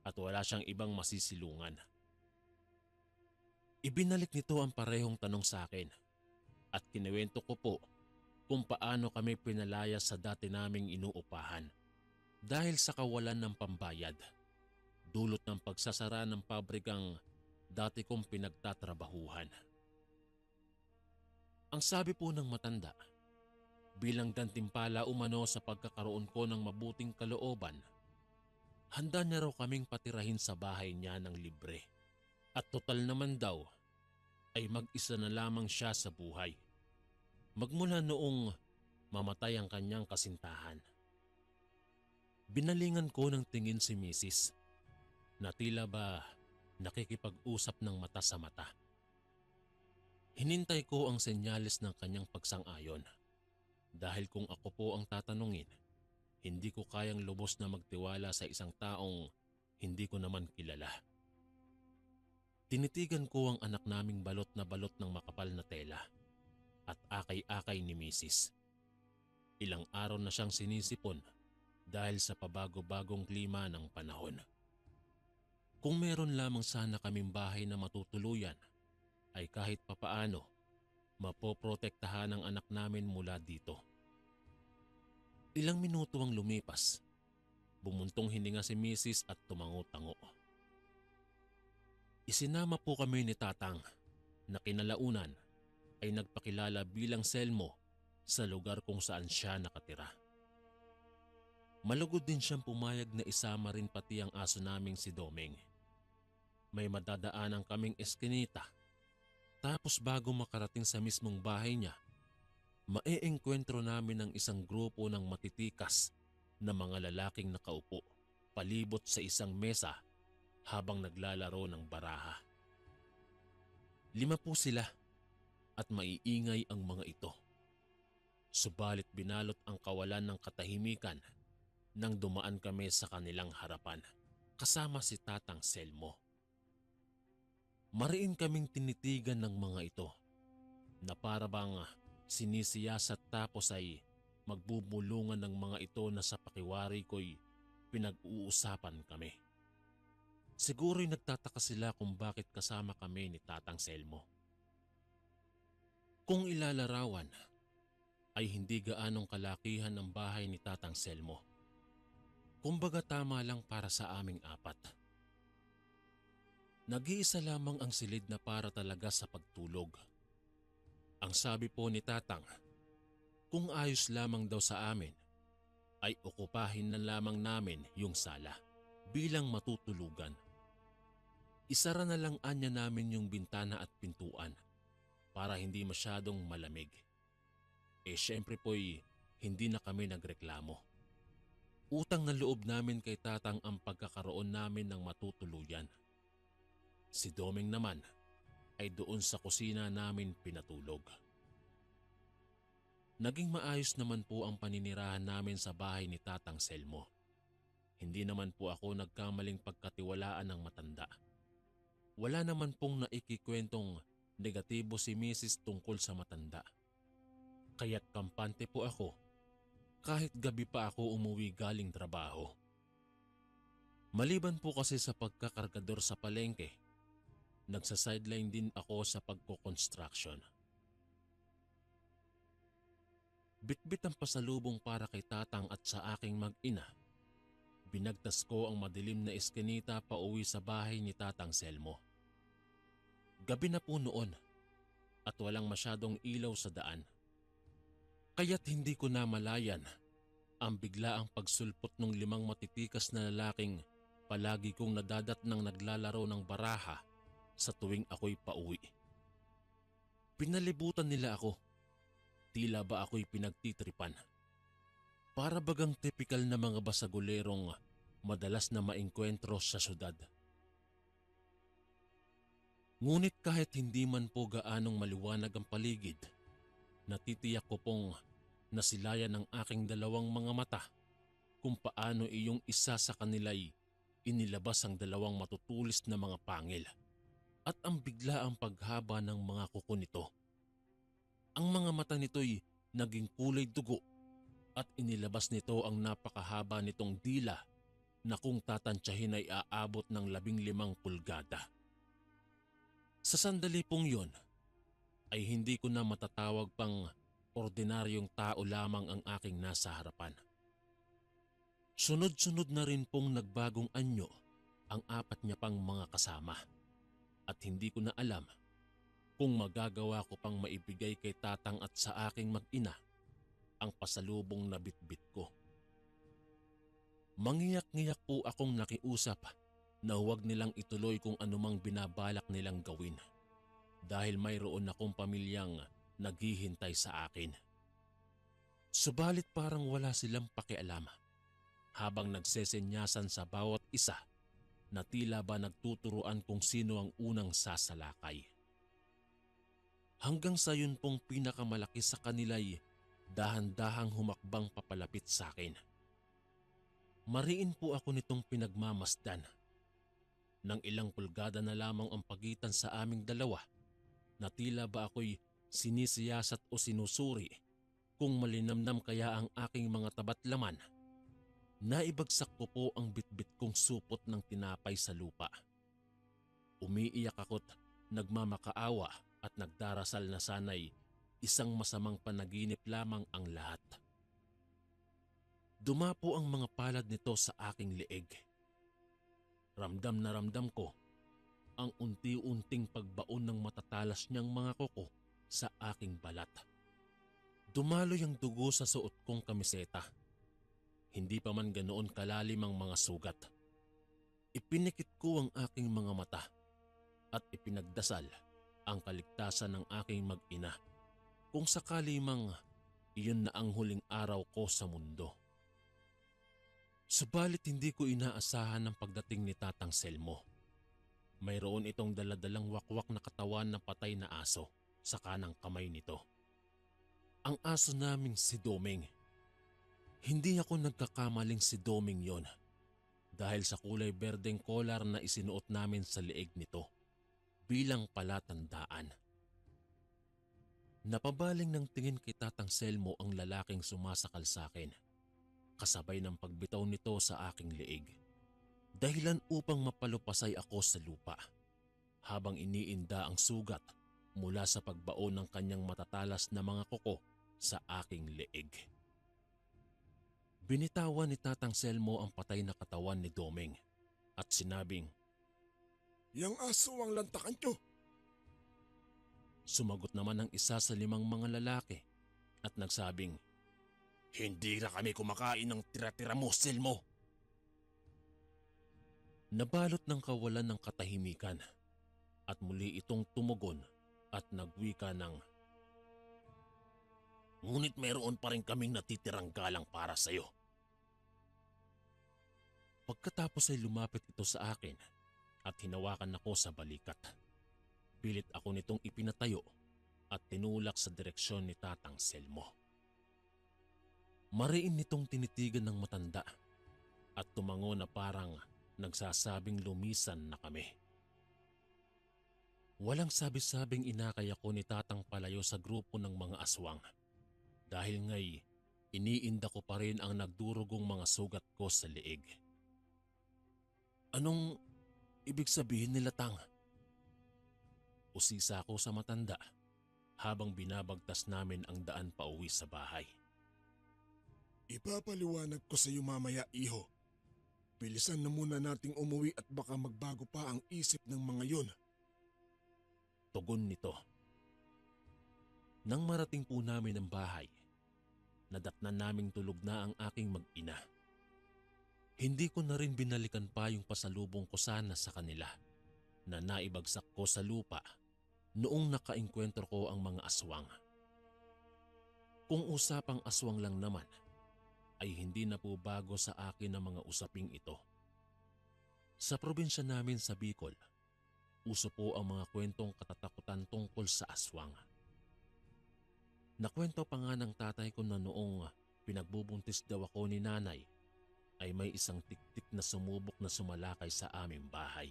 at wala siyang ibang masisilungan. Ibinalik nito ang parehong tanong sa akin at kinuwento ko po kung paano kami pinalaya sa dati naming inuupahan dahil sa kawalan ng pambayad, dulot ng pagsasara ng pabrikang dati kong pinagtatrabahuhan. Ang sabi po ng matanda, bilang gantimpala umano sa pagkakaroon ko ng mabuting kalooban, handa niya raw kaming patirahin sa bahay niya ng libre. At total naman daw ay mag-isa na lamang siya sa buhay. Magmula noong mamatay ang kanyang kasintahan. Binalingan ko ng tingin si Mrs. na tila ba nakikipag-usap ng mata sa mata. Hinintay ko ang senyales ng kanyang pagsang-ayon. Dahil kung ako po ang tatanungin, hindi ko kayang lubos na magtiwala sa isang taong hindi ko naman kilala. Tinitigan ko ang anak naming balot ng makapal na tela at akay-akay ni Mrs. Ilang araw na siyang sinisipon dahil sa pabago-bagong klima ng panahon. Kung meron lamang sana kaming bahay na matutuluyan, ay kahit papaano mapoprotektahan ang anak namin mula dito. Ilang minuto ang lumipas. Bumuntong hininga si Mrs. at tumango-tango. Isinama po kami ni Tatang na kinalaunan ay nagpakilala bilang Selmo sa lugar kung saan siya nakatira. Malugod din siyang pumayag na isama rin pati ang aso naming si Doming. May madadaanan kaming eskinita. Tapos bago makarating sa mismong bahay niya, maeengkwentro namin ang isang grupo ng matitikas na mga lalaking nakaupo palibot sa isang mesa habang naglalaro ng baraha. 5 po sila at maiingay ang mga ito. Subalit binalot ang kawalan ng katahimikan nang dumaan kami sa kanilang harapan kasama si Tatang Selmo. Mariin kaming tinitigan ng mga ito na para bang sinisiyasat tapos ay magbubulungan ng mga ito na sa pakiwari ko'y pinag-uusapan kami. Siguro'y nagtataka sila kung bakit kasama kami ni Tatang Selmo. Kung ilalarawan, ay hindi gaanong kalakihan ang bahay ni Tatang Selmo. Kumbaga tama lang para sa aming 4. Nag-iisa lamang ang silid na para talaga sa pagtulog. Ang sabi po ni Tatang, kung ayos lamang daw sa amin, ay okupahin na lamang namin yung sala bilang matutulugan. Isara na lang anya namin yung bintana at pintuan para hindi masyadong malamig. Syempre po'y hindi na kami nagreklamo. Utang na loob namin kay Tatang ang pagkakaroon namin ng matutuluyan. Si Doming naman ay doon sa kusina namin pinatulog. Naging maayos naman po ang paninirahan namin sa bahay ni Tatang Selmo. Hindi naman po ako nagkamaling pagkatiwalaan ng matanda. Wala naman pong naikikwentong negatibo si Mrs. tungkol sa matanda. Kaya't kampante po ako kahit gabi pa ako umuwi galing trabaho. Maliban po kasi sa pagkakargador sa palengke, nagsa-sideline din ako sa pagko-construction. Bitbit ang pasalubong para kay Tatang at sa aking mag-ina. Binagtas ko ang madilim na eskinita pauwi sa bahay ni Tatang Selmo. Gabi na po noon at walang masyadong ilaw sa daan. Kaya't hindi ko namalayan ang biglaang pagsulpot ng 5 matitikas na lalaking palagi kong nadadatnang naglalaro ng baraha sa tuwing ako'y pauwi. Pinalibutan nila ako. Tila ba ako'y pinagtitripan. Para bagang tipikal na mga basagulerong madalas na maengkwentro sa syudad. Ngunit kahit hindi man po gaanong maliwanag ang paligid, natitiyak ko pong nasilayan ng aking 2 mga mata kung paano iyong isa sa kanila'y inilabas ang 2 matutulis na mga pangil at ang biglaang paghaba ng mga kuko nito. Ang mga mata nito'y naging kulay dugo at inilabas nito ang napakahaba nitong dila na kung tatantsahin ay aabot ng 15 pulgada. Sa sandali pong yon, ay hindi ko na matatawag pang ordinaryong tao lamang ang aking nasa harapan. Sunod-sunod na rin pong nagbagong anyo ang 4 niya pang mga kasama at hindi ko na alam kung magagawa ko pang maibigay kay Tatang at sa aking mag-ina ang pasalubong na bitbit ko. Mangiyak-ngiyak po akong nakiusap na huwag nilang ituloy kung anumang binabalak nilang gawin dahil mayroon akong pamilyang naghihintay sa akin. Subalit parang wala silang pakialam habang nagsesenyasan sa bawat isa na tila ba nagtuturuan kung sino ang unang sasalakay. Hanggang sa yun pong pinakamalaki sa kanila'y dahan-dahang humakbang papalapit sa akin. Mariin po ako nitong pinagmamasdan. Nang ilang pulgada na lamang ang pagitan sa aming 2, na tila ba ako'y sinisiyasat o sinusuri kung malinamnam kaya ang aking mga tabat laman. Naibagsak ko po ang bitbit kong supot ng tinapay sa lupa. Umiiyak ako't nagmamakaawa at nagdarasal na sana'y isang masamang panaginip lamang ang lahat. Dumapo ang mga palad nito sa aking leeg. Ramdam na ramdam ko ang unti-unting pagbaon ng matatalas niyang mga kuko sa aking balat. Dumaloy ang dugo sa suot kong kamiseta. Hindi pa man ganoon kalalim ang mga sugat. Ipinikit ko ang aking mga mata at ipinagdasal ang kaligtasan ng aking mag-ina kung sakali mang iyon na ang huling araw ko sa mundo. Subalit hindi ko inaasahan ang pagdating ni Tatang Selmo. Mayroon itong daladalang wakwak na katawan na patay na aso sa kanang kamay nito. Ang aso naming si Doming. Hindi ako nagkakamaling si Doming yon dahil sa kulay berdeng kolar na isinuot namin sa leeg nito bilang palatandaan. Napabaling ng tingin kay Tatang Selmo ang lalaking sumasakal sa akin, kasabay ng pagbitaw nito sa aking leeg. Dahilan upang mapalupasay ako sa lupa habang iniinda ang sugat mula sa pagbaon ng kanyang matatalas na mga kuko sa aking leeg. Binitawan ni Tatang Selmo ang patay na katawan ni Doming at sinabing, "Yang aso ang lantakan nyo." Sumagot naman ang isa sa 5 mga lalaki at nagsabing, "Hindi na kami kumakain ng tira-tira mo, Selmo." Nabalot ng kawalan ng katahimikan at muli itong tumugon at nagwika ng, "Ngunit mayroon pa rin kaming natitirang galang para sa'yo." Pagkatapos ay lumapit ito sa akin at hinawakan ako sa balikat. Pilit ako nitong ipinatayo at tinulak sa direksyon ni Tatang Selmo. Mariin nitong tinitigan ng matanda at tumango na parang nagsasabing lumisan na kami. Walang sabi-sabing inakay ako ni Tatang palayo sa grupo ng mga aswang dahil nga'y iniinda ko pa rin ang nagdurugong mga sugat ko sa leeg. Anong ibig sabihin nila, Tang? Usisa ako sa matanda habang binabagtas namin ang daan pauwi sa bahay. "Ipapaliwanag ko sa iyo mamaya, iho. Bilisan na muna nating umuwi at baka magbago pa ang isip ng mga yon." Tugon nito. Nang marating po namin ang bahay, nadatnan naming tulog na ang aking mag-ina. Hindi ko na rin binalikan pa yung pasalubong ko sana sa kanila na naibagsak ko sa lupa noong nakaengkwentro ko ang mga aswang. Kung usapang aswang lang naman, ay hindi na po bago sa akin ang mga usaping ito. Sa probinsya namin sa Bicol, uso po ang mga kwentong katatakutan tungkol sa aswang. Nakwento pa nga ng tatay ko na noong pinagbubuntis daw ako ni nanay, ay may isang tiktik na sumubok na sumalakay sa aming bahay.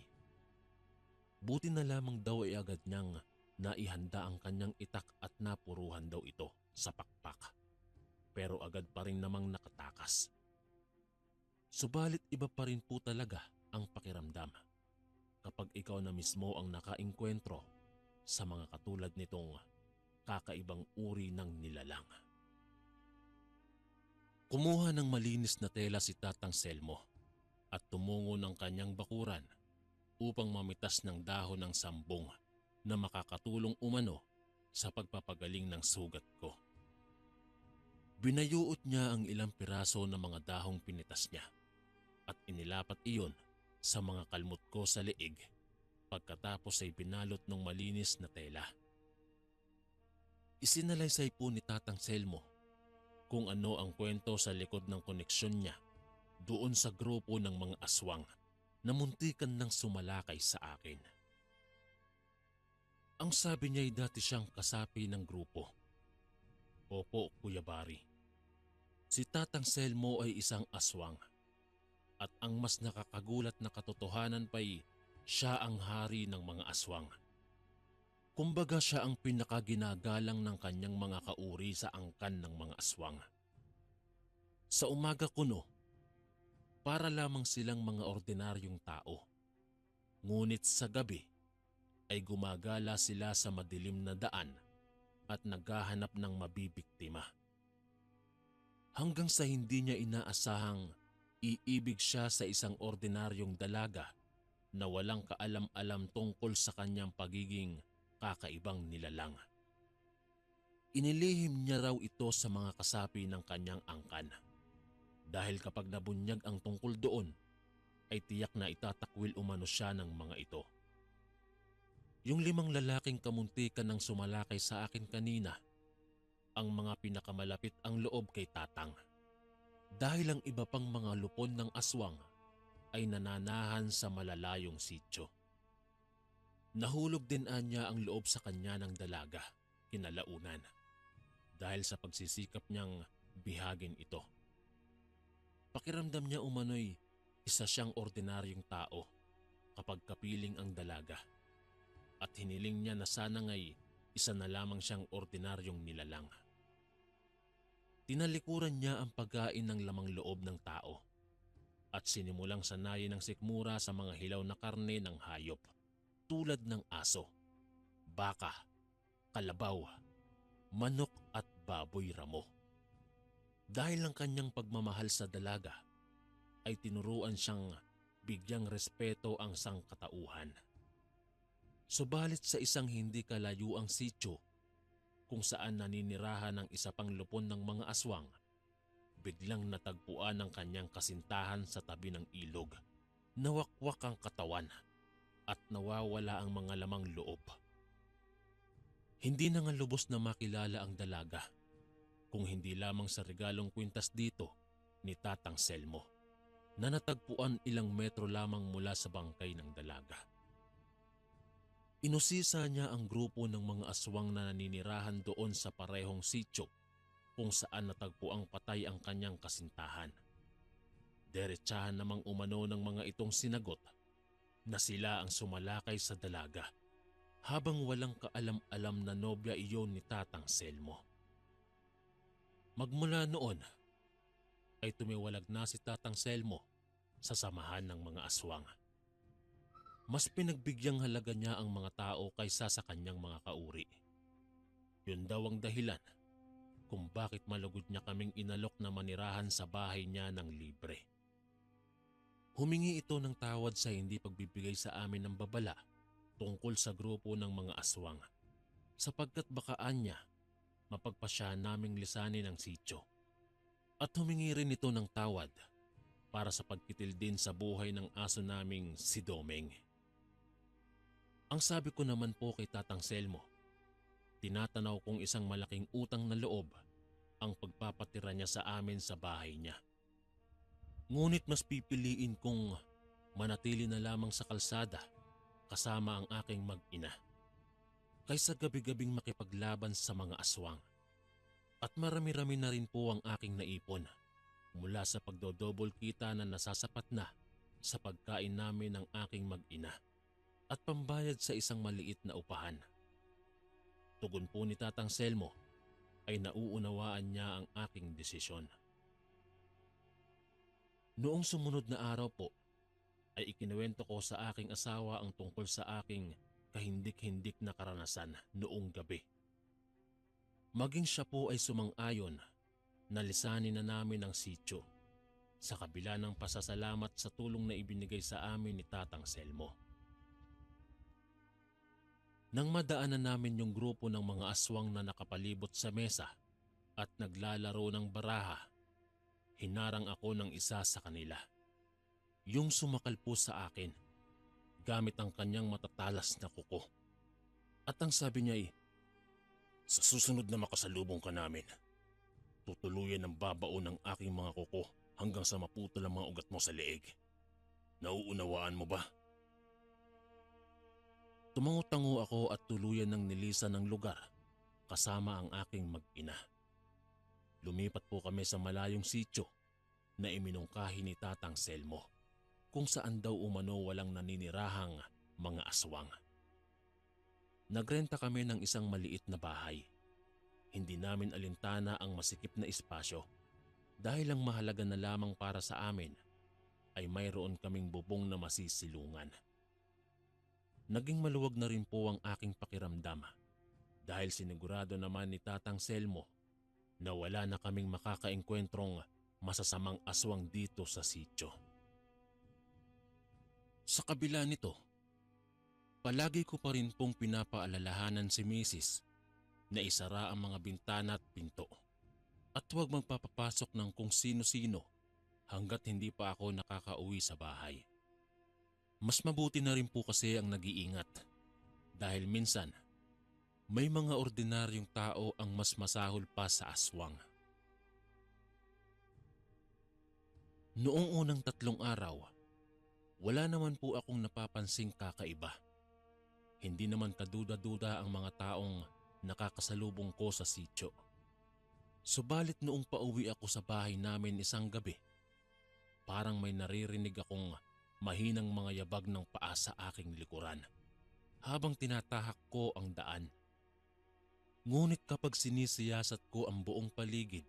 Buti na lamang daw ay agad niyang naihanda ang kanyang itak at napuruhan daw ito sa pakpak. Pero agad pa rin namang nakatakas. Subalit iba pa rin po talaga ang pakiramdam kapag ikaw na mismo ang nakaengkwentro sa mga katulad nitong kakaibang uri ng nilalang. Kumuha ng malinis na tela si Tatang Selmo at tumungo ng kanyang bakuran upang mamitas ng dahon ng sambong na makakatulong umano sa pagpapagaling ng sugat ko. Binayuot niya ang ilang piraso ng mga dahong pinitas niya at inilapat iyon sa mga kalmot ko sa leeg pagkatapos ay binalot ng malinis na tela. Isinalaysay po ni Tatang Selmo kung ano ang kwento sa likod ng koneksyon niya doon sa grupo ng mga aswang na muntikan ng sumalakay sa akin. Ang sabi niya ay dati siyang kasapi ng grupo. Opo, Kuya Bari. Si Tatang Selmo ay isang aswang at ang mas nakakagulat na katotohanan pa'y siya ang hari ng mga aswang. Kumbaga siya ang pinakaginagalang ng kanyang mga kauri sa angkan ng mga aswang. Sa umaga kuno, para lamang silang mga ordinaryong tao. Ngunit sa gabi ay gumagala sila sa madilim na daan at naghahanap ng mabibiktima. Hanggang sa hindi niya inaasahang iibig siya sa isang ordinaryong dalaga na walang kaalam-alam tungkol sa kanyang pagiging kakaibang nilalang. Inilihim niya raw ito sa mga kasapi ng kanyang angkan dahil kapag nabunyag ang tungkol doon ay tiyak na itatakwil umano siya ng mga ito. Yung 5 lalaking kamuntikan ng sumalakay sa akin kanina, ang mga pinakamalapit ang loob kay Tatang. Dahil ang iba pang mga lupon ng aswang ay nananahan sa malalayong sityo. Nahulog din anya ang loob sa kanya ng dalaga kinalaunan dahil sa pagsisikap niyang bihagin ito. Pakiramdam niya umano'y isa siyang ordinaryong tao kapag kapiling ang dalaga at hiniling niya na sana nga'y isa na lamang siyang ordinaryong nilalang. Tinalikuran niya ang pagkain ng lamang loob ng tao at sinimulang sanayin ng sikmura sa mga hilaw na karne ng hayop tulad ng aso, baka, kalabaw, manok at baboy ramo. Dahil ang kanyang pagmamahal sa dalaga ay tinuruan siyang bigyang respeto ang sangkatauhan. Subalit sa isang hindi kalayuang sityo kung saan naninirahan ng isa pang lupon ng mga aswang, biglang natagpuan ang kanyang kasintahan sa tabi ng ilog. Nawakwak ang katawan at nawawala ang mga lamang loob. Hindi na nga lubos na makilala ang dalaga kung hindi lamang sa regalong kwintas dito ni Tatang Selmo na natagpuan ilang metro lamang mula sa bangkay ng dalaga. Inusisa niya ang grupo ng mga aswang na naninirahan doon sa parehong sityo kung saan natagpuang patay ang kanyang kasintahan. Diretsahan namang umano ng mga itong sinagot na sila ang sumalakay sa dalaga habang walang kaalam-alam na nobya iyon ni Tatang Selmo. Magmula noon ay tumiwalag na si Tatang Selmo sa samahan ng mga aswang. Mas pinagbigyang halaga niya ang mga tao kaysa sa kanyang mga kauri. Yun daw ang dahilan kung bakit malugod niya kaming inalok na manirahan sa bahay niya ng libre. Humingi ito ng tawad sa hindi pagbibigay sa amin ng babala tungkol sa grupo ng mga aswang sapagkat bakaan niya mapagpasyahan naming lisanin ang sityo. At humingi rin ito ng tawad para sa pagkitil din sa buhay ng aso naming si Domeng. Ang sabi ko naman po kay Tatang Selmo, tinatanaw kong isang malaking utang na loob ang pagpapatira niya sa amin sa bahay niya. Ngunit mas pipiliin kong manatili na lamang sa kalsada kasama ang aking mag-ina kaysa gabi-gabing makipaglaban sa mga aswang. At marami-rami na rin po ang aking naipon mula sa pagdodouble kita na nasasapat na sa pagkain namin ng aking mag-ina at pambayad sa isang maliit na upahan. Tugon po ni Tatang Selmo ay nauunawaan niya ang aking desisyon. Noong sumunod na araw po ay ikinuwento ko sa aking asawa ang tungkol sa aking kahindik-hindik na karanasan noong gabi. Maging siya po ay sumang-ayon na lisanin na namin ang sityo sa kabila ng pasasalamat sa tulong na ibinigay sa amin ni Tatang Selmo. Nang madaanan namin yung grupo ng mga aswang na nakapalibot sa mesa at naglalaro ng baraha, hinarang ako ng isa sa kanila. Yung sumakal po sa akin gamit ang kanyang matatalas na kuko. At ang sabi niya ay, "Sa susunod na makasalubong ka namin, tutuluyan ng babao ng aking mga kuko hanggang sa maputol ang mga ugat mo sa leeg. Nauunawaan mo ba?" Tumango-tango ako at tuluyan ng nilisan ng lugar kasama ang aking mag-ina. Lumipat po kami sa malayong sityo na iminungkahi ni Tatang Selmo kung saan daw umano walang naninirahang mga aswang. Nagrenta kami ng isang maliit na bahay. Hindi namin alintana ang masikip na espasyo dahil ang mahalaga na lamang para sa amin ay mayroon kaming bubong na masisilungan. Naging maluwag na rin po ang aking pakiramdam dahil sinigurado naman ni Tatang Selmo na wala na kaming makakaengkwentrong masasamang aswang dito sa sityo. Sa kabila nito, palagi ko pa rin pong pinapaalalahanan si Mrs. na isara ang mga bintana at pinto at huwag magpapapasok ng kung sino-sino hanggat hindi pa ako nakakauwi sa bahay. Mas mabuti na rin po kasi ang nag-iingat dahil minsan may mga ordinaryong tao ang mas masahol pa sa aswang. Noong unang 3 araw, wala naman po akong napapansing kakaiba. Hindi naman kaduda-duda ang mga taong nakakasalubong ko sa sitio. Subalit noong pauwi ako sa bahay namin isang gabi, parang may naririnig akong mahinang mga yabag ng paa sa aking likuran habang tinatahak ko ang daan. Ngunit kapag sinisiyasat ko ang buong paligid,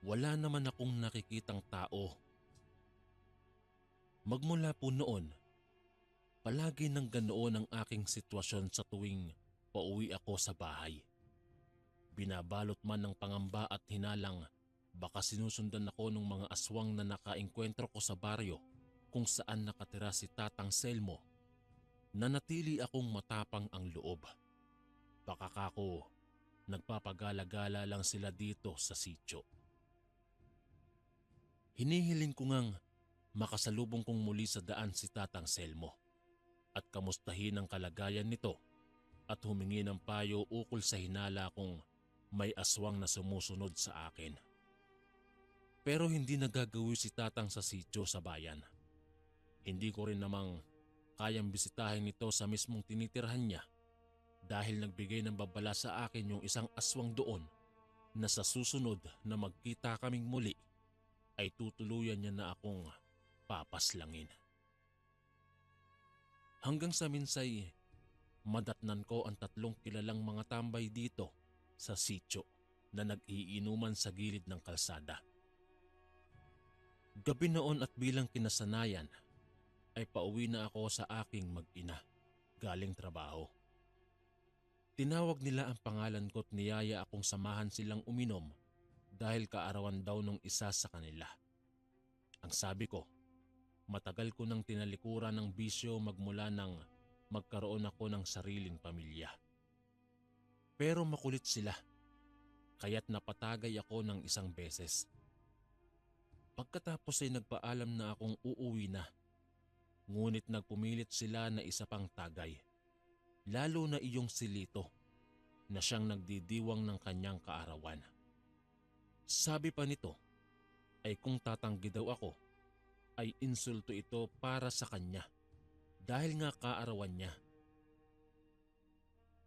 wala naman akong nakikitang tao. Magmula po noon, palagi nang ganoon ang aking sitwasyon sa tuwing pauwi ako sa bahay. Binabalot man ng pangamba at hinalang baka sinusundan ako ng mga aswang na nakaengkwentro ko sa baryo kung saan nakatira si Tatang Selmo, nanatili akong matapang ang loob. Baka kako nagpapagala-gala lang sila dito sa sitio. Hinihiling ko ngang makasalubong kong muli sa daan si Tatang Selmo at kamustahin ang kalagayan nito at humingi ng payo ukol sa hinala kung may aswang na sumusunod sa akin. Pero hindi nagagawi si Tatang sa sitio sa bayan. Hindi ko rin namang kayang bisitahin ito sa mismong tinitirhan niya dahil nagbigay ng babala sa akin yung isang aswang doon na sa susunod na magkita kaming muli ay tutuluyan niya na akong papaslangin. Hanggang sa minsay, madatnan ko ang 3 kilalang mga tambay dito sa sitio na nag-iinuman sa gilid ng kalsada. Gabi noon at bilang kinasanayan ay pauwi na ako sa aking mag-ina galing trabaho. Tinawag nila ang pangalan ko at niyaya akong samahan silang uminom dahil kaarawan daw nung isa sa kanila. Ang sabi ko, matagal ko nang tinalikuran ng bisyo magmula nang magkaroon ako ng sariling pamilya. Pero makulit sila, kaya't napatagay ako ng isang beses. Pagkatapos ay nagpaalam na akong uuwi na, ngunit nagpumilit sila na isa pang tagay, lalo na iyong si Lito na siyang nagdidiwang ng kanyang kaarawan. Sabi pa nito ay kung tatanggi daw ako ay insulto ito para sa kanya dahil nga kaarawan niya.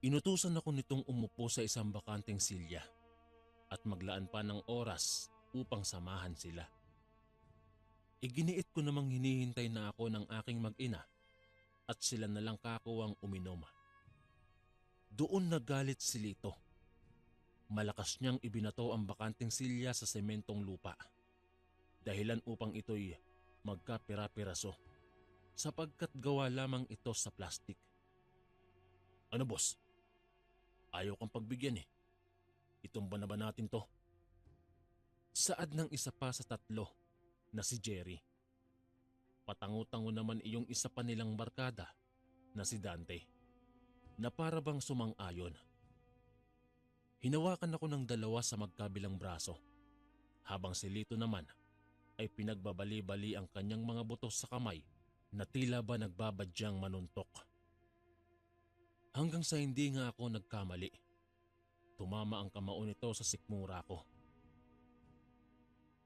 Inutusan ako nitong umupo sa isang bakanteng silya at maglaan pa ng oras upang samahan sila. Iginiit ko namang hinihintay na ako ng aking mag-ina at sila na lang kakuwang uminom. Doon nagalit si Lito. Malakas niyang ibinato ang bakanteng silya sa sementong lupa. Dahilan upang ito'y magkapira-piraso sapagkat gawa lamang ito sa plastik. Ano boss? Ayaw kang pagbigyan eh. Itumba na ba natin to? Saad ng isa pa sa 3 na si Jerry. Patango-tango naman iyong isa pa nilang barkada na si Dante na para bang sumang-ayon. Hinawakan ako ng 2 sa magkabilang braso habang si Lito naman ay pinagbabali-bali ang kanyang mga buto sa kamay na tila ba nagbabadyang manuntok. Hanggang sa hindi nga ako nagkamali, tumama ang kamao nito sa sikmura ko.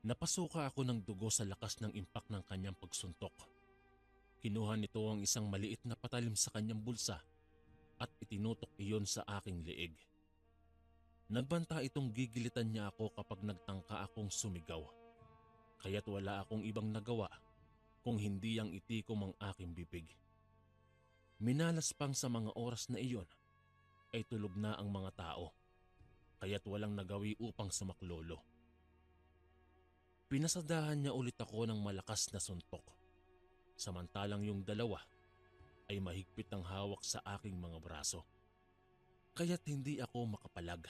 Napasuka ako ng dugo sa lakas ng impak ng kanyang pagsuntok. Kinuha nito ang isang maliit na patalim sa kanyang bulsa at itinutok iyon sa aking leeg. Nagbanta itong gigilitan niya ako kapag nagtangka akong sumigaw. Kaya't wala akong ibang nagawa kung hindi ang itikom ang aking bibig. Minalas pang sa mga oras na iyon ay tulog na ang mga tao, kaya't walang nagawi upang sumaklolo. Pinasadahan niya ulit ako ng malakas na suntok, samantalang yung 2 ay mahigpit ang hawak sa aking mga braso. Kaya't hindi ako makapalag.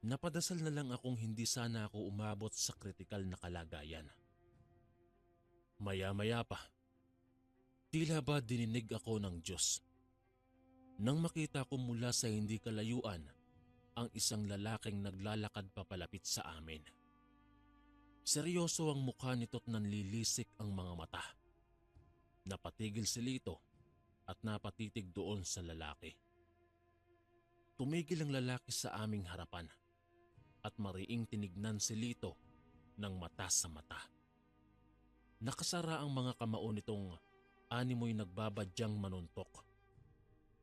Napadasal na lang akong hindi sana ako umabot sa kritikal na kalagayan. Maya-maya pa, tila ba dininig ako ng Diyos. Nang makita ko mula sa hindi kalayuan ang isang lalaking naglalakad papalapit sa amin. Seryoso ang mukha nito't nanlilisik ang mga mata. Napatigil si Lito at napatitig doon sa lalaki. Tumigil ang lalaki sa aming harapan at mariing tinignan si Lito ng mata sa mata. Nakasara ang mga kamao nitong animoy nagbabadyang manuntok.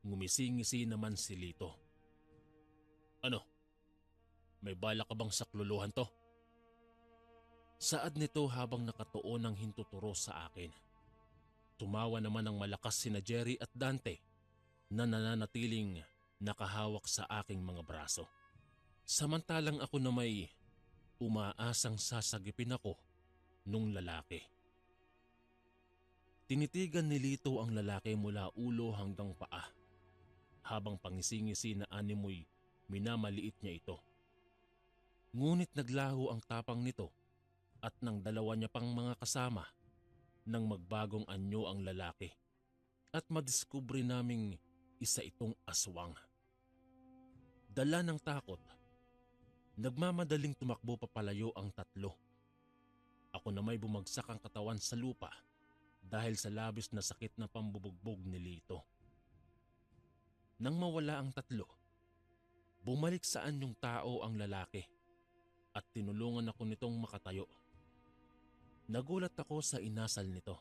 Ngumisi-ngisi naman si Lito. Ano? May bala ka bang sakluluhan to? Saad nito habang nakatuon ang hintuturo sa akin. Tumawa naman ng malakas sina Jerry at Dante na nananatiling nakahawak sa aking mga braso. Samantalang ako na may umaasang sasagipin ako nung lalaki. Tinitigan ni Lito ang lalaki mula ulo hanggang paa habang pangisingisi na animoy minamaliit niya ito. Ngunit naglaho ang tapang nito at ng dalawa niya pang mga kasama nang magbagong anyo ang lalaki at madiskubre naming isa itong aswang. Dala ng takot, nagmamadaling tumakbo papalayo ang tatlo. Ako na may bumagsak ang katawan sa lupa dahil sa labis na sakit na pambubugbog ni Lito. Nang mawala ang tatlo, bumalik sa anyong tao ang lalaki at tinulungan ako nitong makatayo. Nagulat ako sa inasal nito.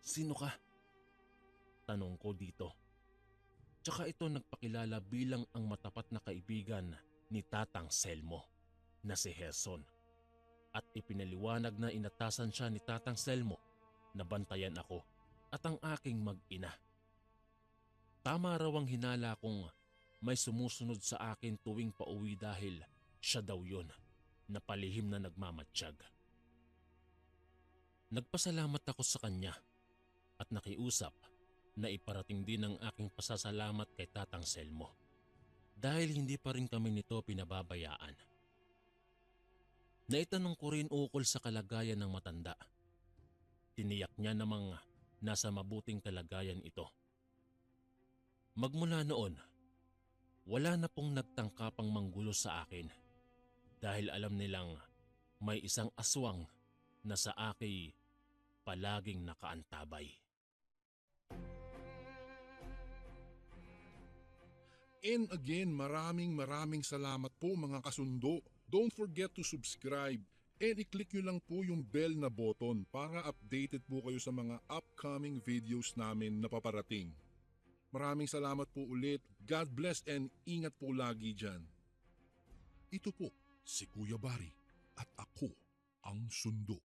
Sino ka? Tanong ko dito. Tsaka ito nagpakilala bilang ang matapat na kaibigan ni Tatang Selmo na si Gerson. At ipinaliwanag na inatasan siya ni Tatang Selmo na bantayan ako at ang aking mag-ina. Tama raw ang hinala kong may sumusunod sa akin tuwing pauwi dahil siya daw yun na palihim na nagmamatsyag. Nagpasalamat ako sa kanya at nakiusap na iparating din ang aking pasasalamat kay Tatang Selmo dahil hindi pa rin kami nito pinababayaan. Naitanong ko rin ukol sa kalagayan ng matanda. Tiniyak niya namang nasa mabuting kalagayan ito. Magmula noon, wala na pong nagtangkapang manggulo sa akin dahil alam nilang may isang aswang na sa akin palaging nakaantabay. And again, maraming salamat po mga kasundo. Don't forget to subscribe and i-click nyo lang po yung bell na button para updated po kayo sa mga upcoming videos namin na paparating. Maraming salamat po ulit. God bless and ingat po lagi dyan. Ito po si Kuya Bari at ako ang sundo.